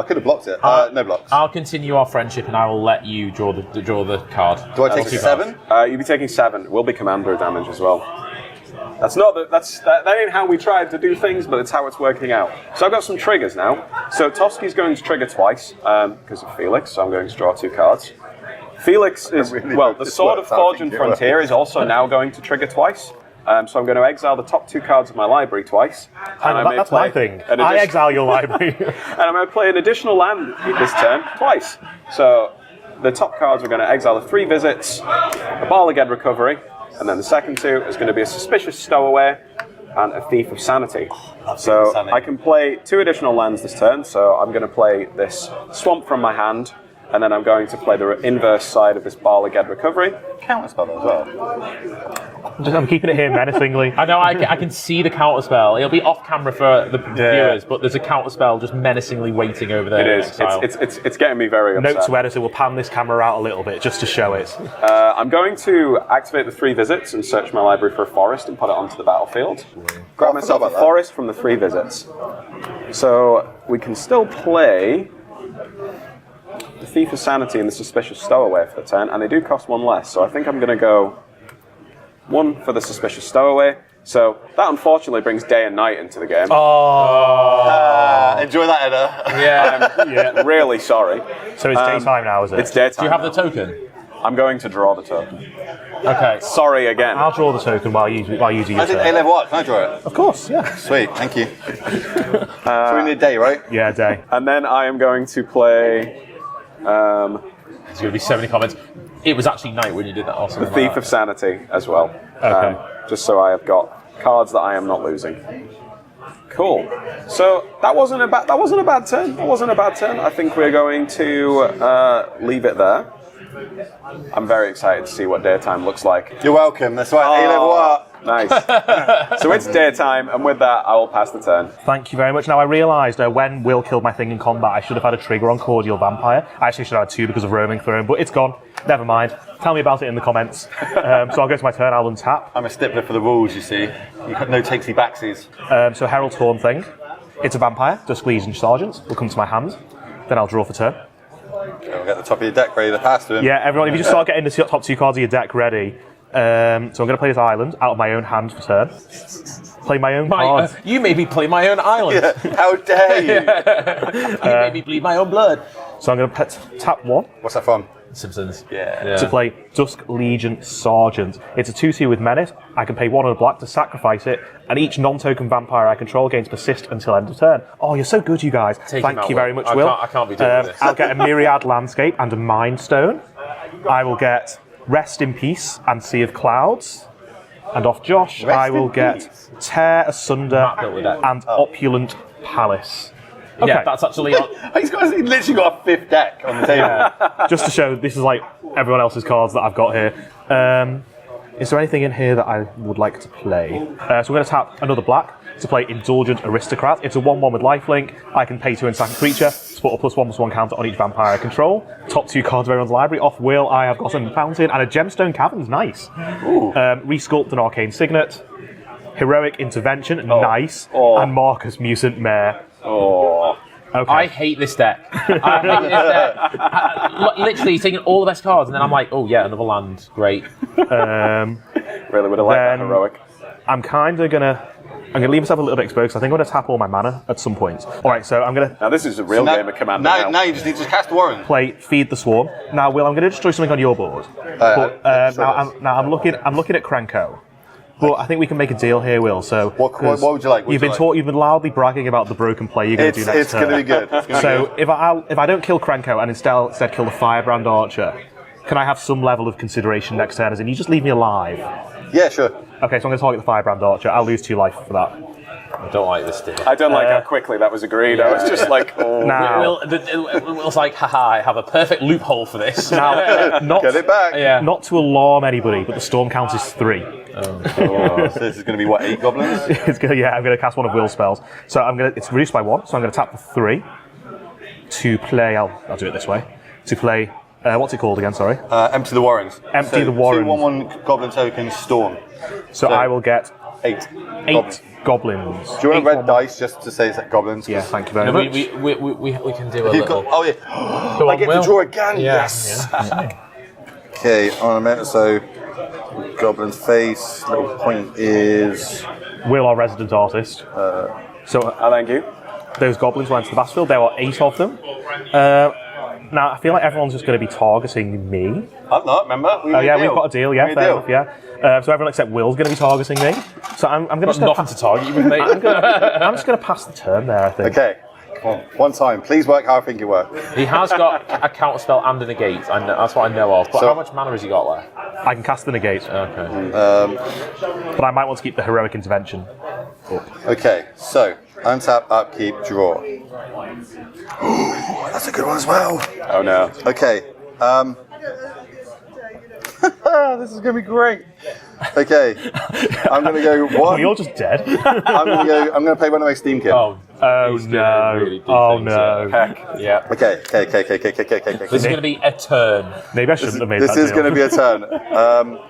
could have blocked it. No blocks. I'll continue our friendship and I will let you draw the card. Do I take 7? You'll be taking 7. Will be commander damage as well. That ain't how we tried to do things, but it's how it's working out. So I've got some triggers now. So Toski's going to trigger twice because of Felix, so I'm going to draw 2 cards. Felix is, the Sword of Forge and Frontier is also now going to trigger twice. So I'm going to exile the top 2 cards of my library twice. That's my thing. I exile your library. And I'm going to play an additional land this turn twice. So the top cards are going to exile the 3 visits, a Barliged Recovery, and then the second 2 is going to be a Suspicious Stowaway and a Thief of Sanity. So I can play 2 additional lands this turn, so I'm going to play this Swamp from my hand, and then I'm going to play the inverse side of this Barliged Recovery. Counterspell as well. I'm keeping it here menacingly. I know, I can see the counterspell. It'll be off camera for the viewers, but there's a counterspell just menacingly waiting over there. It is. It's getting me very upset. Note to editor, we'll pan this camera out a little bit just to show it. I'm going to activate the 3 visits and search my library for a forest and put it onto the battlefield. Grab myself a forest from the 3 visits. So we can still play the Thief of Sanity and the Suspicious Stowaway for the turn, and they do cost 1 less, so I think I'm going to go 1 for the Suspicious Stowaway. So that unfortunately brings day and night into the game. Enjoy that, Edda. I'm really sorry. So it's daytime now, is it? It's daytime. Do you have now. the token? I'm going to draw the token. Okay. Sorry again. I'll draw the token while you do your I did turn. A-level art. Can I draw it? Of course, yeah. Sweet, thank you. So we need a day, right? Yeah, day. And then I am going to play There's going to be so many comments. It was actually night when you did that. Or the Thief of Sanity as well. Okay. Just so I have got cards that I am not losing. Cool. So that wasn't a bad turn. That wasn't a bad turn. I think we're going to leave it there. I'm very excited to see what daytime looks like. You're welcome. That's right. A-level art. Nice. So it's daytime, and with that, I will pass the turn. Thank you very much. Now, I realised when Will killed my thing in combat, I should have had a trigger on Cordial Vampire. I actually should have had 2 because of Roaming Throne, but it's gone. Never mind. Tell me about it in the comments. So I'll go to my turn, I'll untap. I'm a stippler for the rules, you see. You got no takesy backsies. So Herald's Horn thing. It's a vampire, Dusk Legion Sergeant. Will come to my hand. Then I'll draw for turn. We'll get the top of your deck ready to pass to him. Yeah, everyone, if you just start getting the top 2 cards of your deck ready. So I'm going to play this island out of my own hand for turn. Play my own cards. You made me play my own island. Yeah, how dare you? You made me bleed my own blood. So I'm going to tap 1 What's that from? Simpsons. Yeah. to play Dusk Legion Sergeant. It's a 2/2 with Menace. I can pay 1 on a black to sacrifice it, and each non-token vampire I control gains persist until end of turn. Oh, you're so good, you guys. Take him Thank out, you Will. very much, I Will. can't be doing this. I'll get a Myriad Landscape and a Mind Stone. I will get Rest in Peace and Sea of Clouds. And off Josh, I will get Tear Asunder Matt built the deck. and Opulent Palace. Okay. Yeah, that's actually. He's literally got a 5th deck on the table. Just to show this is like everyone else's cards that I've got here. Is there anything in here that I would like to play? So we're going to tap another black to play Indulgent Aristocrat. It's a 1/1 with lifelink. I can pay 2 and sack a creature, spot a +1/+1 counter on each vampire I control. Top 2 cards of everyone's library. Off Will, I have got a Fountain and a Gemstone Caverns. Nice. Resculpt an Arcane Signet. Heroic Intervention. Nice. And Marcus Mutant Mare. Oh. Okay. I hate this deck. I hate this deck. Literally taking all the best cards, and then I'm like, oh yeah, another land. Great. Really would have liked that Then- heroic. I'm kind of gonna leave myself a little bit exposed. 'Cause I think I'm gonna tap all my mana at some point. All right, so I'm gonna Now this is a real game of Commander now you just need to cast Warren. play Feed the Swarm. Now, Will, I'm gonna destroy something on your board. But I'm looking at Krenko. But I think we can make a deal here, Will. So What would you like? You've been loudly bragging about the broken play you're going to do next It's going to be good. It's gonna So be good. if I don't kill Krenko and instead kill the Firebrand Archer, can I have some level of consideration next turn? As in, you just leave me alive. Yeah, sure. Okay, so I'm going to target the Firebrand Archer. I'll lose 2 life for that. I don't like this deal. I don't like how quickly that was agreed. I was just like, oh. Now, Will's like, haha, I have a perfect loophole for this. now not, Get it back. Yeah. not to alarm anybody, but the storm count is 3. So this is going to be what, 8 goblins? I'm going to cast one of Will's spells. So it's reduced by 1, so I'm going to tap for 3 to play. I'll do it this way. To play. What's it called again? Sorry. Empty the Warrens. Empty the Warrens. 2/1/1 goblin tokens, Storm. So I will get 8. 8 goblins. Do you want 8 red dice just to say it's like goblins? Yeah, thank you very No, much. we can do a You've little. got, oh yeah. Go I on, get Will. to draw again. Yeah, Yes. Okay, on a minute. So goblin's face. Little point is. Will, our resident artist. So Thank you. those goblins went to the battlefield. There were 8 of them. Now I feel like everyone's just going to be targeting me. I'm not. Remember? Oh yeah, we've got a deal. Yeah, fair enough. Yeah. So everyone except Will's going to be targeting me. So I'm going to Nothing to target you with, mate. I'm just going to pass the turn there. I think. Okay. Come on. One time. Please work how I think you work. He has got a counter spell and a negate. I know, that's what I know of. But So- how much mana has he got left? I can cast the negate, Okay. but I might want to keep the heroic intervention. Okay. So untap, upkeep, draw. That's a good one as well. Oh no. Okay. This is gonna be great. Okay. I'm gonna go Oh, one. you're just dead. I'm gonna play one of my Steam kit. Oh, Oh he's gonna really do Oh things, no. Heck. yeah. Okay. This is going to be a turn. Maybe I shouldn't have made This that is deal. going to be a turn.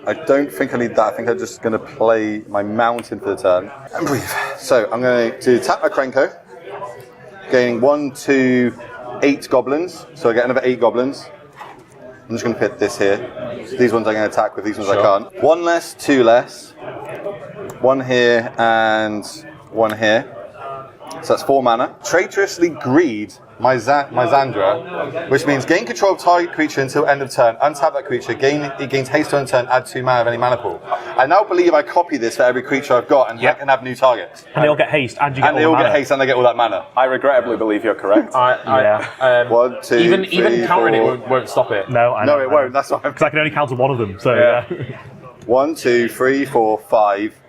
I don't think I need that. I think I'm just going to play my mountain for the turn. And breathe. So I'm going to tap my Krenko, gaining 1, 2, 8 goblins. So I get another 8 goblins. I'm just going to put this here. These ones I'm going to attack with, these ones I can't. 1 less, 2 less. 1 here and 1 here. So that's 4 mana. Traitorously greed my Zandra, which means gain control of target creature until end of turn. Untap that creature. It gains haste on turn. Add 2 mana of any mana pool. I now believe I copy this for every creature I've got, and I can have new targets. And they all get haste, and you get and they all get haste, and they get all that mana. I regrettably believe you're correct. 1, 2, even 3, countering 4. it won't stop it. No, I know. No, it won't. That's what I'm. Because I can only counter one of them. So yeah. 1, 2, 3, 4, 5.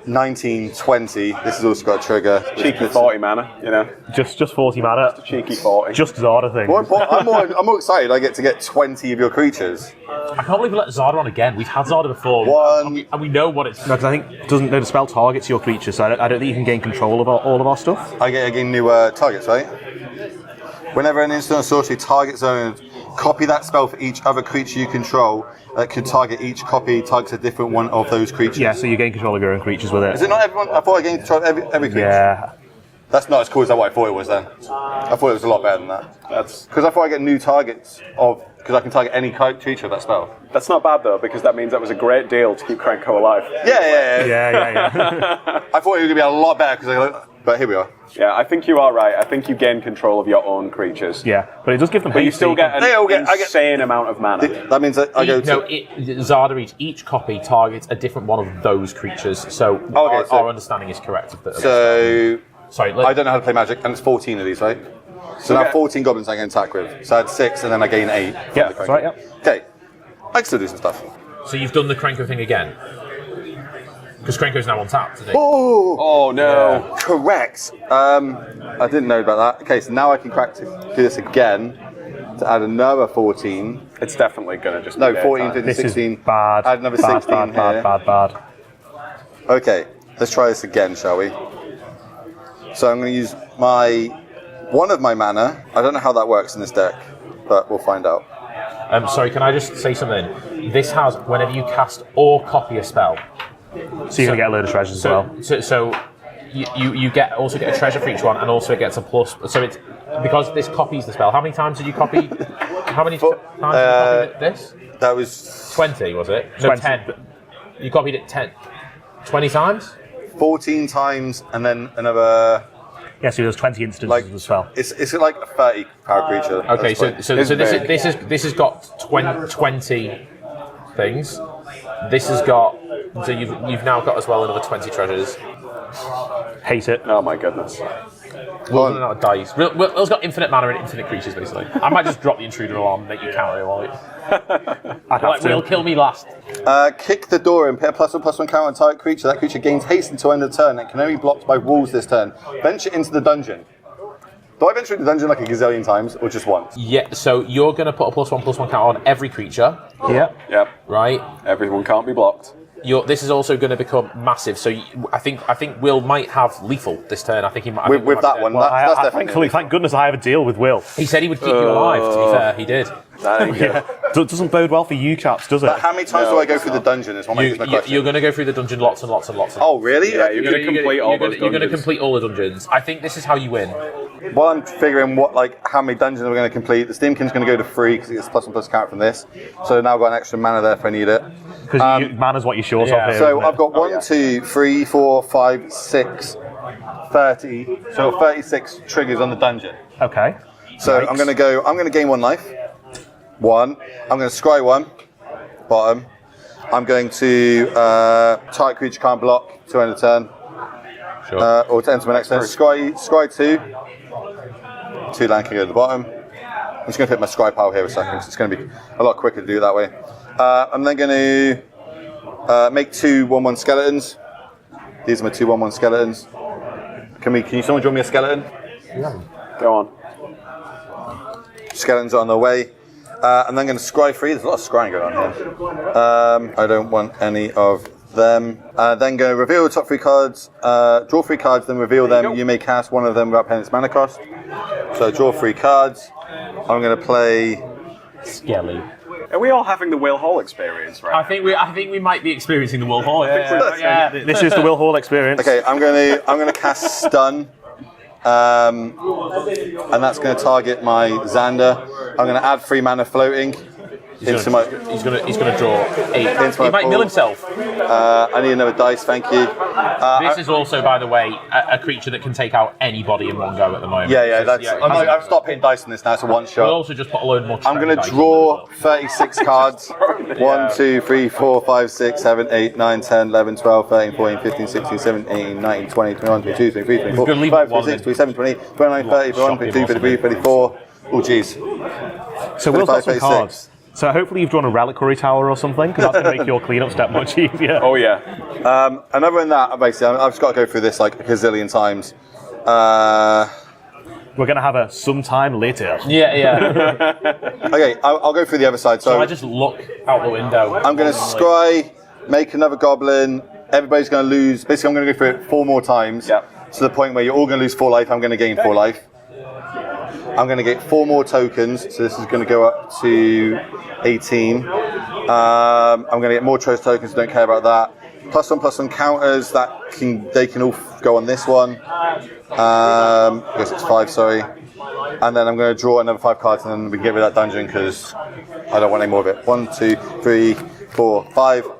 19, 20. This has also got a trigger. Cheeky 40 mana, you know. Just 40 mana. Just a cheeky 40. Just Zada thing. I'm more excited. I get to get 20 of your creatures. I can't believe we let Zada on again. We've had Zada before. 1. And we know what it's. No, because I think the spell targets your creature, so I don't think you can gain control of all of our stuff. I get again new targets, right? Whenever an instant or sorcery targets zone, copy that spell for each other creature you control that could target each copy targets a different one of those creatures. Yeah, so you gain control of your own creatures with it. Is it not everyone? I thought I gained control of every creature. Yeah. That's not as cool as what I thought it was then. I thought it was a lot better than that. That's because I thought I get new targets because I can target any creature of that spell. That's not bad though, because that means that was a great deal to keep Krenko alive. Yeah. I thought it was going to be a lot better but here we are. Yeah, I think you are right. I think you gain control of your own creatures. Yeah, but it does give them But you still get an I get insane amount of mana. That means that I go to... Zada each copy targets a different one of those creatures. So, our understanding is correct. Sorry, I don't know how to play Magic, and it's 14 of these, right? So now 14 goblins I can attack with. So I had 6, and then I gain 8. Yeah, that's right, yeah. Okay, I can still do some stuff. So you've done the Krenko thing again? Because Krenko's now on tap, isn't he? Oh no. Yeah. Correct. I didn't know about that. Okay, so now I can do this again to add another 14. It's definitely going to just No, be 14, 15, This 16. is bad. Add another bad, 16 bad. Okay, let's try this again, shall we? So I'm going to use one of my mana. I don't know how that works in this deck, but we'll find out. Sorry, can I just say something? This has, whenever you cast or copy a spell. So you're going to get a load of treasures as well. So you also get a treasure for each one, and also it gets a plus. So it's because this copies the spell. How many times did you copy? How many times did you copy this? That was 20, was it? No, 20. 10. You copied it 20 times. 14 times, and then another. Yeah, so there's 20 instances of the spell. It's like a 30 power creature. Okay, so this has got 20 things. This has got. So you've now got as well another 20 treasures. Hate it. Oh my goodness. We'll run out of dice. Will's got infinite mana and infinite creatures, basically. I might just drop the intruder alarm and make you counter it. I'd have to. Will kill me last. Kick the door and put a +1/+1 counter on target creature. That creature gains haste until end of turn. It can only be blocked by walls this turn. Venture into the dungeon. Do I venture into the dungeon like a gazillion times, or just once? Yeah, so you're going to put a +1/+1 counter on every creature. Yep. Right? Everyone can't be blocked. This is also going to become massive. So I think Will might have lethal this turn. I think he might. With that one, that's definitely. Thankfully, thank goodness I have a deal with Will. He said he would keep you alive. To be fair, he did. That ain't good. Doesn't bode well for you chaps, does it? But how many times do I go through the dungeon? Is my question. You're going to go through the dungeon lots and lots and lots. Oh, really? Yeah, you're going to complete all those dungeons. You're going to complete all the dungeons. I think this is how you win. While I'm figuring how many dungeons we're going to complete, the Steamkin's going to go to 3 because it gets +1/+1 counter from this. So now I've got an extra mana there if I need it. Because mana's what you're short of here. So I've got 1, 2, 3, 4, 5, 6, 30. So 36 triggers on the dungeon. Okay. So I'm going to gain 1 life. 1. I'm going to scry 1. Bottom. I'm going to target creature can't block to end of turn. Sure. Or to enter my next turn. Scry 2. 2 land can go to the bottom. I'm just going to put my scry pile here a second. It's going to be a lot quicker to do it that way. I'm then going to make 2 1/1 skeletons. These are my 2 1/1 skeletons. Can someone draw me a skeleton? Yeah. Go on. Skeletons are on their way. I'm then going to scry 3. There's a lot of scrying going on here. I don't want any of them. Then going to reveal the top 3 cards. Draw 3 cards, then reveal them. You may cast one of them without paying its mana cost. So draw 3 cards. I'm going to play Skelly. Are we all having the Will Hall experience, right? I think we might be experiencing the Will Hall. This is the Will Hall experience. Okay, I'm going to cast Stun. And that's going to target my Xander. I'm going to add 3 mana floating. He's gonna draw 8. Into my He might pool. mill himself. I need another dice, thank you. This is also, by the way, a creature that can take out anybody in one go at the moment. Yeah, So, that's. I've stopped hitting dice on this now. It's a one We'll shot. also just put a load more. I'm going to draw 36 cards. 1, 2, 3, 4, 5, 6, 7, 8, 9, 10, 11, 12, 13, 14, 15, 16, 17, 19, 20, 21, 22, 23, 24, 25, 26, 27, 28, 29, 30, 31, 32, 33, 34. Oh, jeez. So Will's got some 35, cards. So hopefully you've drawn a reliquary tower or something, because that's going to make your cleanup step much easier. Oh yeah. And other than that, basically, I've just got to go through this like a gazillion times. We're going to have a sometime later. Yeah. Okay, I'll go through the other side. So I just look out the window. I'm going to scry, make another goblin. Everybody's going to lose. Basically, I'm going to go through it 4 more times. Yep. To the point where you're all going to lose 4 life. I'm going to gain 4 life. I'm going to get 4 more tokens. So this is going to go up to 18. I'm going to get more choice tokens. Don't care about that. +1/+1 counters they can all go on this one. I guess it's 5. Sorry. And then I'm going to draw another 5 cards, and then we can get rid of that dungeon because I don't want any more of it. 1, 2, 3, 4, 5.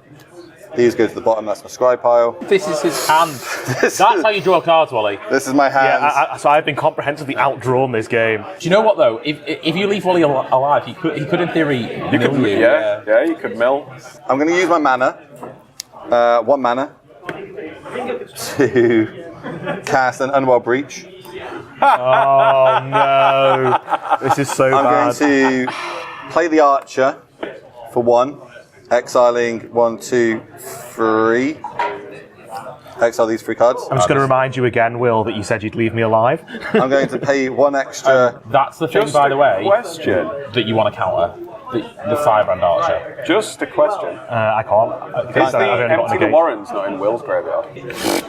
These go to the bottom. That's my scry pile. This is his hand. That's how you draw cards, Wally. This is my hands. Yeah, so I've been comprehensively outdrawn this game. Do you know what though? If you leave Wally alive, he could in theory mill you. Yeah, you could mill. I'm going to use my mana. 1 mana to cast an Unwild Breach. Oh no. This is so I'm bad. going to play the Archer for 1, exiling 1, 2, 3. Exile these 3 cards. I'm just going to remind you again, Will, that you said you'd leave me alive. I'm going to pay 1 extra. That's the thing, Just by a the way, question. that you want to counter. The Firebrand Archer. Just a question. I can't. Is the I've only got Empty the negate. Warrens not in Will's graveyard?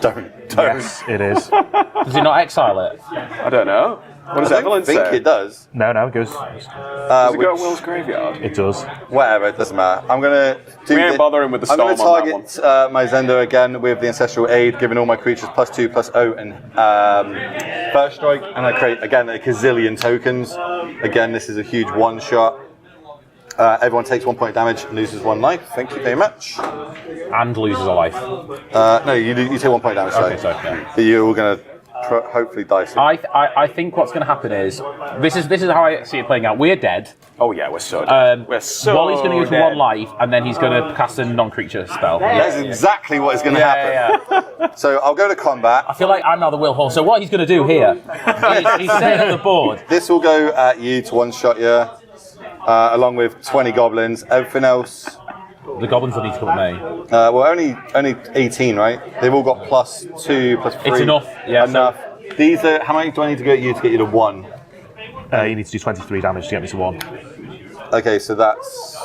Don't. Yes, it is. Does he not exile it? I don't know. What does I Evelyn don't think say? it does. No, it goes. Does it go to Will's graveyard? It does. Whatever, it doesn't matter. I'm going to do We ain't bothering with the I'm storm going to on that target my Zendo again with the Ancestral Aid, giving all my creatures +2/+0 and First Strike, and I create again a gazillion tokens. Again, this is a huge one shot. Everyone takes 1 point of damage and loses 1 life. Thank you very much. And loses a life. No, you take 1 point of damage. Okay, so yeah. But you're all going to hopefully die soon. I think what's going to happen is this is how I see it playing out. We're dead. Oh yeah, we're so dead. We're so Wally's going to use dead. 1 life, and then he's going to cast a non-creature spell. That's exactly what is going to happen. Yeah. So I'll go to combat. I feel like I'm now the Will Hall. So what he's going to do here? He's setting up the board. This will go at you to one-shot you, along with 20 goblins. Everything else. The goblins will need to come at me. Well, only 18, right? They've all got +2/+3. It's enough. Yeah. Enough. These are. How many do I need to get you to 1? You need to do 23 damage to get me to 1. Okay, so that's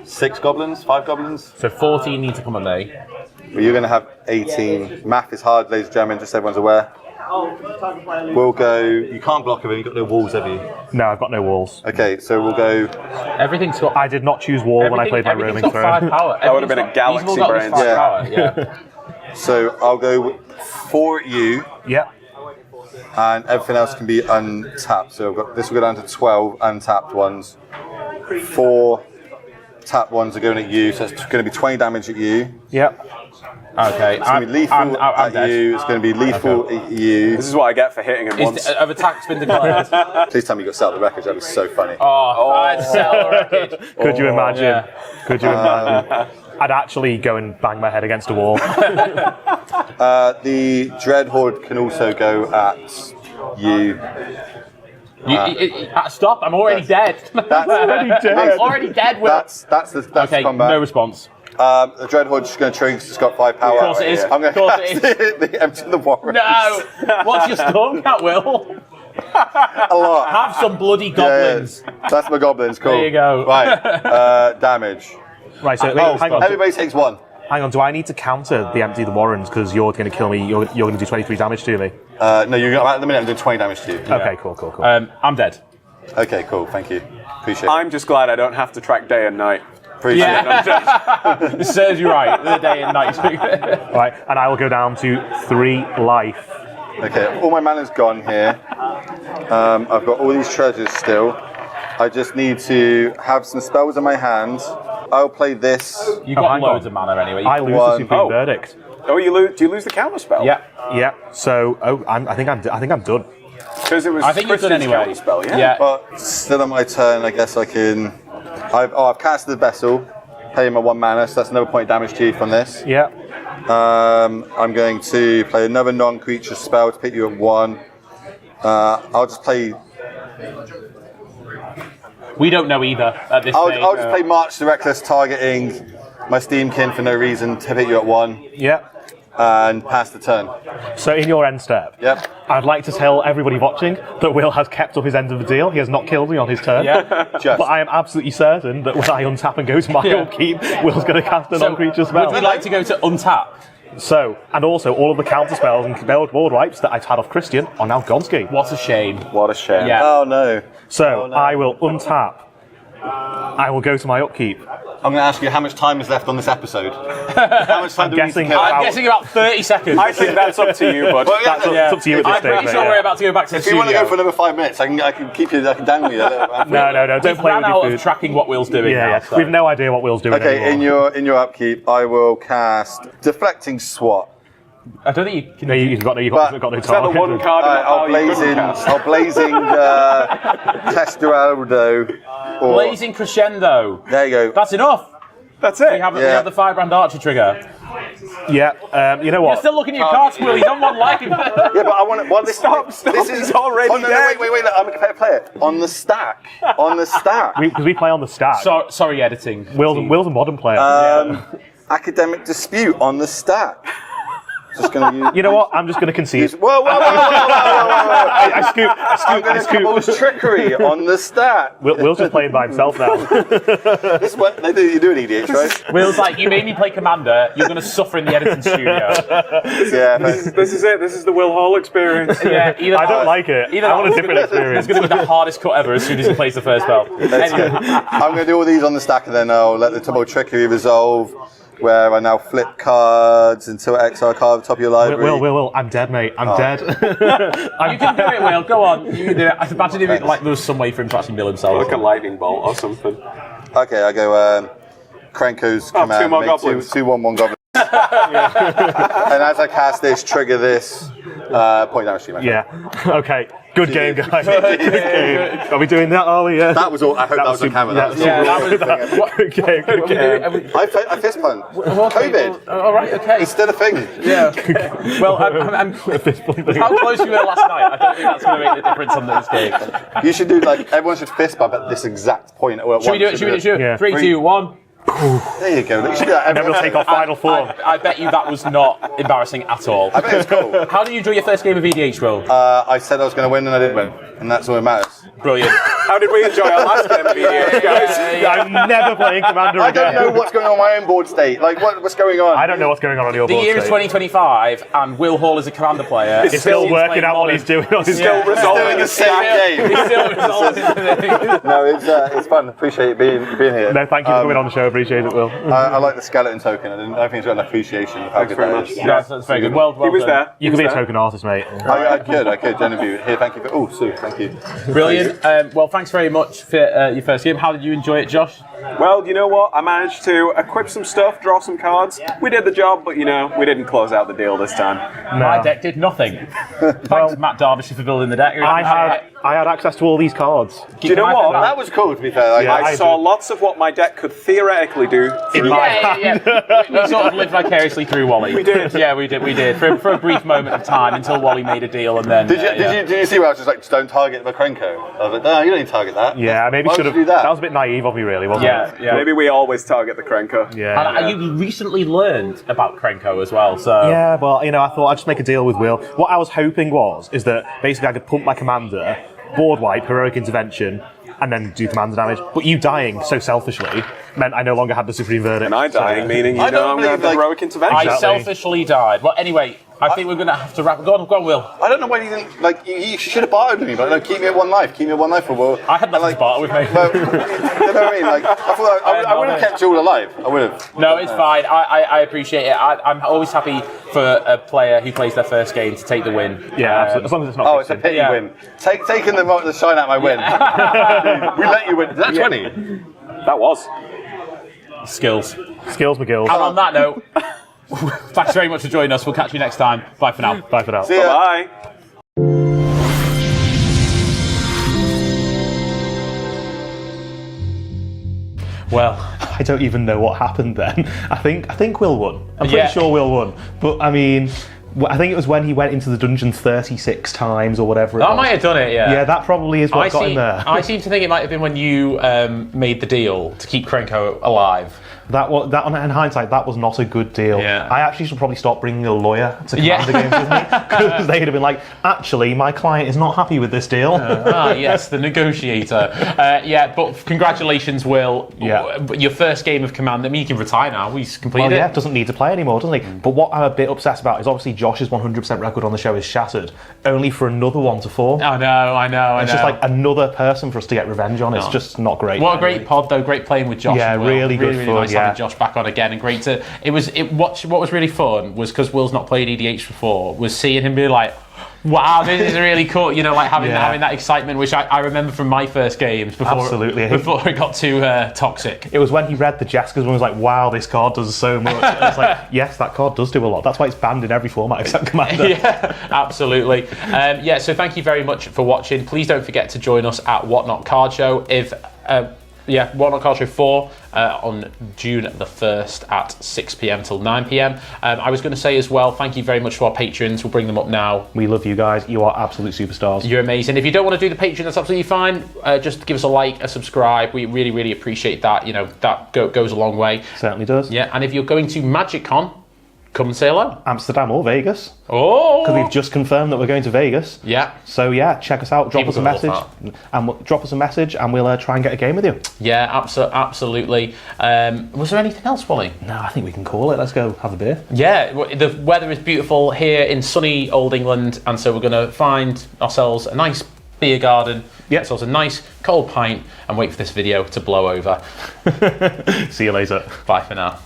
6 goblins, 5 goblins. So 14 need to come at me. Well, you're going to have 18. Math is hard, ladies and gentlemen. Just so everyone's aware. We'll go. You can't block him. You've got no walls, have you? No, I've got no walls. Okay, so we'll go. Everything's got. I did not choose wall when I played my roaming got 5 throne. power. That would have been a Everything's galaxy got brains. 5 Yeah. power. Yeah. So I'll go 4 at you. Yeah. And everything else can be untapped. So I've got this will go down to 12 untapped ones. 4 tapped ones are going at you, so it's going to be 20 damage at you. Yeah. Okay. It's going to be lethal at you. It's going to be lethal at you. This is what I get for hitting him once. Have attacks been declared? Please tell me you got set up the records. That was so funny. I'd sell the wreckage. Could you imagine? Yeah. Could you imagine? I'd actually go and bang my head against a wall. The Dread Horde can also go at you. Stop! I'm already dead. I'm already dead. Will. That's Okay. combat. No response. The Dread Horde is going to trigger. It's got 5 power. Of course it is. I'm going Of course it to empty the Warren. No. What's your storm cat, Will? A lot. Have some bloody Yeah, goblins. that's my goblins. Cool. There you go. Right. Damage. Right, so hang on. Everybody takes 1. Hang on, do I need to counter the empty the Warrens because you're going to kill me? You're going to do 23 damage to me? No, at the minute I'm doing 20 damage to you. Okay, cool. I'm dead. Okay, cool. Thank you. Appreciate it. I'm just glad I don't have to track day and night. Appreciate it. It serves you right. The day and night. Right, and I will go down to 3 life. Okay, all my mana's gone here. I've got all these treasures still. I just need to have some spells in my hand. I'll play this. You've got hang loads on. of mana anyway. I lose One. the Supreme Verdict. Oh, you lose? Do you lose the counter spell? Yeah. Yeah. So, I think I'm done. Because it was. I think you've done Christian's anyway. counter spell. Yeah. Yeah. But still on my turn, I guess I can. I've casted the Vessel, pay my 1 mana, so that's another point damage to you from this. Yeah. I'm going to play another non-creature spell to put you at 1. I'll just play. We don't know either at this stage. I'll just play March the Reckless, targeting my Steamkin for no reason to hit you at 1 Yeah. and pass the turn. So in your end step, Yep. I'd like to tell everybody watching that Will has kept up his end of the deal. He has not killed me on his turn. Yeah. Just. But I am absolutely certain that when I untap and go to my upkeep, Will's going to cast a non-creature spell. Would we like to go to untap? So, and also all of the counter spells and board wipes that I've had off Christian are now Gonski. What a shame. What a shame. Yeah. Oh no. So I will untap. I will go to my upkeep. I'm going to ask you how much time is left on this episode. How much time do we need to guessing kill? I'm guessing about 30 seconds. I think that's up to you, bud. Well, yeah, It's up to you at this I'm stage. pretty mate, sure yeah. we're about to go back to the If you want to studio. go for another 5 minutes, I can keep you. I can dangle you. No, don't play Ran with out your of food. tracking what Will's doing now. Yeah. So. We've no idea what Will's doing Okay, anymore. in your upkeep, I will cast Deflecting Swat. I don't think you can. No, you've got no Is that target. the one card in the pile I'll you couldn't cast? blazing Testeraldo. Or Blazing Crescendo. there you go. That's enough. That's it. We have Yeah. the firebrand archer trigger. Yeah, you know You're what? still looking at your cards, Will. He's on one life. Yeah, but I want to. Stop, This is he's already oh, no, dead. wait. Look, I'm going to play it on the stack. On the stack. Because we play on the stack. Sorry, editing. Will's a modern player. Academic Dispute on the stack. Just going to use. You know what? I'm just going to concede. Whoa. I scoop. I'm going to compose Trickery on the stack. Will's just playing by himself now. This is what they do. You do an EDH, right? Will's like, you made me play Commander. You're going to suffer in the editing studio. Yeah. This is it. This is the Will Hall experience. Yeah, either I don't like it. Either I want a that- different experience. It's going to be the hardest cut ever as soon as he plays the first spell. Anyway, I'm going to do all these on the stack, and then I'll let the Tumble Trickery resolve, where I now flip cards until I exile a card at the top of your library. Will, I'm dead, mate. I'm dead. you can do it, Will. Go on. You can do it. I imagine if like there was some way for him to actually mill himself. Like a lightning bolt or something. Okay, I go Krenko's command. 2 more make goblins. Two 1/1 goblins. And as I cast this, trigger this, point damage to you. Yeah. Okay. Good game, guys. Good game. Are we doing that? Are we? Yeah. That was all. I hope that was on camera. That was Yeah, that was Good game. Good game. I fist punt. COVID. All right, okay. It's still a thing. Yeah. Well, I'm how close you were last night. I don't think that's going to make the difference on this game. You should do everyone should fist bump at this exact point. Should we do it? Should we do it? Yeah. 3, 2, 1. There you go. You should do that. Then we'll take our final form. I bet you that was not embarrassing at all. I bet it's cool. How did you enjoy your first game of EDH, Will? I said I was going to win and I didn't win, and that's all that matters. Brilliant. How did we enjoy our last game of EDH, guys? I'm never playing Commander I again. don't know what's going on my own board state. What's going on? I don't know what's going on your The board year is state. 2025, and Will Hall is a Commander player. He's still working out what he's doing on his Still Doing resolving the the same stack. game. He's still resolving. No, it's fun. Appreciate it being here. No, thank you for coming on the show. Appreciate it, Will. I like the skeleton token. I think it's got an appreciation of how Thanks good very that much. is. Yeah, that's very good. Well He was done. there. You could be a token artist, mate. I could, genuinely. Here, thank you for. Oh, Sue, thank you. Brilliant. Well, thanks very much for your first game. How did you enjoy it, Josh? Well, you know what? I managed to equip some stuff, draw some cards. We did the job, but we didn't close out the deal this time. My deck did nothing. Thanks, Matt Derbyshire, for building the deck. I had access to all these cards. Do you know what? That was cool, to be fair. Yeah, I saw lots of what my deck could theoretically do. Yeah. We sort of lived vicariously through Wally. We did. Yeah, we did. For a brief moment of time until Wally made a deal, and then. Did you see where I was just like, just don't target the Krenko? I was like, no, you don't need to target that. Yeah, maybe Why should would have. you do that? That was a bit naive of me, really, wasn't it? Yeah. Maybe we always target the Krenko. Yeah. And you recently learned about Krenko as well, so. Yeah, but I thought I'd just make a deal with Will. What I was hoping is that basically I could pump my commander, board wipe, heroic intervention, and then do commander damage. But you dying so selfishly meant I no longer had the supreme verdict. And I dying, meaning you I don't know I'm going to have believe, the heroic intervention. I selfishly died. Well, anyway, I think we're going to have to wrap. Go on, Will. I don't know why you didn't, like, you should have bartered with me, but no, keep me at one life. Keep me at one life for a while. I had nothing to barter with me. Well, you know what I mean? Like, I thought I would have kept you all alive. I would have. No, it's fine. I appreciate it. I'm always happy for a player who plays their first game to take the win. Yeah, absolutely. As long as it's not. Oh, it's a pity win. Taking the shine out my win. We let you win. Is that 20? That was. Skills. Skills McGills. And on that note, thanks very much for joining us. We'll catch you next time. Bye for now. Bye for now. See ya. Bye. Well, I don't even know what happened then. I think Will won. I'm pretty Yeah. sure Will won. But I mean, I think it was when he went into the dungeon 36 times or whatever. I might have done it, yeah. Yeah, that probably is what got him there. I seem to think it might have been when you made the deal to keep Krenko alive. That in hindsight, that was not a good deal. Yeah. I actually should probably stop bringing a lawyer to Yeah. Commander games with me, because they'd have been like, actually, my client is not happy with this deal. Yes, the negotiator. Yeah, but congratulations, Will. Yeah. Your first game of Command. I mean, you can retire now. He's completed Well, yeah, it. doesn't need to play anymore, doesn't he? But what I'm a bit obsessed about is obviously Josh's 100% record on the show is shattered, only for another one to fall. I know. It's just like another person for us to get revenge on. It's just not great. What a great pod, though. Great playing with Josh. Yeah, and Will. really good really fun, nice yeah. having Josh back on again, and great to. What was really fun was because Will's not played EDH before. Was seeing him be like, wow, this is really cool. You know, like having that excitement, which I remember from my first games before. Absolutely. Before it got too toxic. It was when he read the Jeskers and was like, wow, this card does so much. And it's like, yes, that card does do a lot. That's why it's banned in every format except Commander. Yeah, absolutely. So thank you very much for watching. Please don't forget to join us at Whatnot Card Show. Whatnot Card Show 4 on June the 1st at 6 p.m. till 9 p.m. I was going to say as well, thank you very much to our patrons. We'll bring them up now. We love you guys. You are absolute superstars. You're amazing. If you don't want to do the Patreon, that's absolutely fine. Just give us a like, a subscribe. We really, really appreciate that. You know, that goes a long way. Certainly does. Yeah, and if you're going to MagicCon, come and say hello. Amsterdam or Vegas. Oh! Because we've just confirmed that we're going to Vegas. Yeah. So yeah, check us out. Drop People us a gonna message, love and we'll try and get a game with you. Yeah, absolutely. Was there anything else, Wally? No, I think we can call it. Let's go have a beer. Yeah, the weather is beautiful here in sunny Old England, and so we're going to find ourselves a nice beer garden, get ourselves a nice cold pint, and wait for this video to blow over. See you later. Bye for now.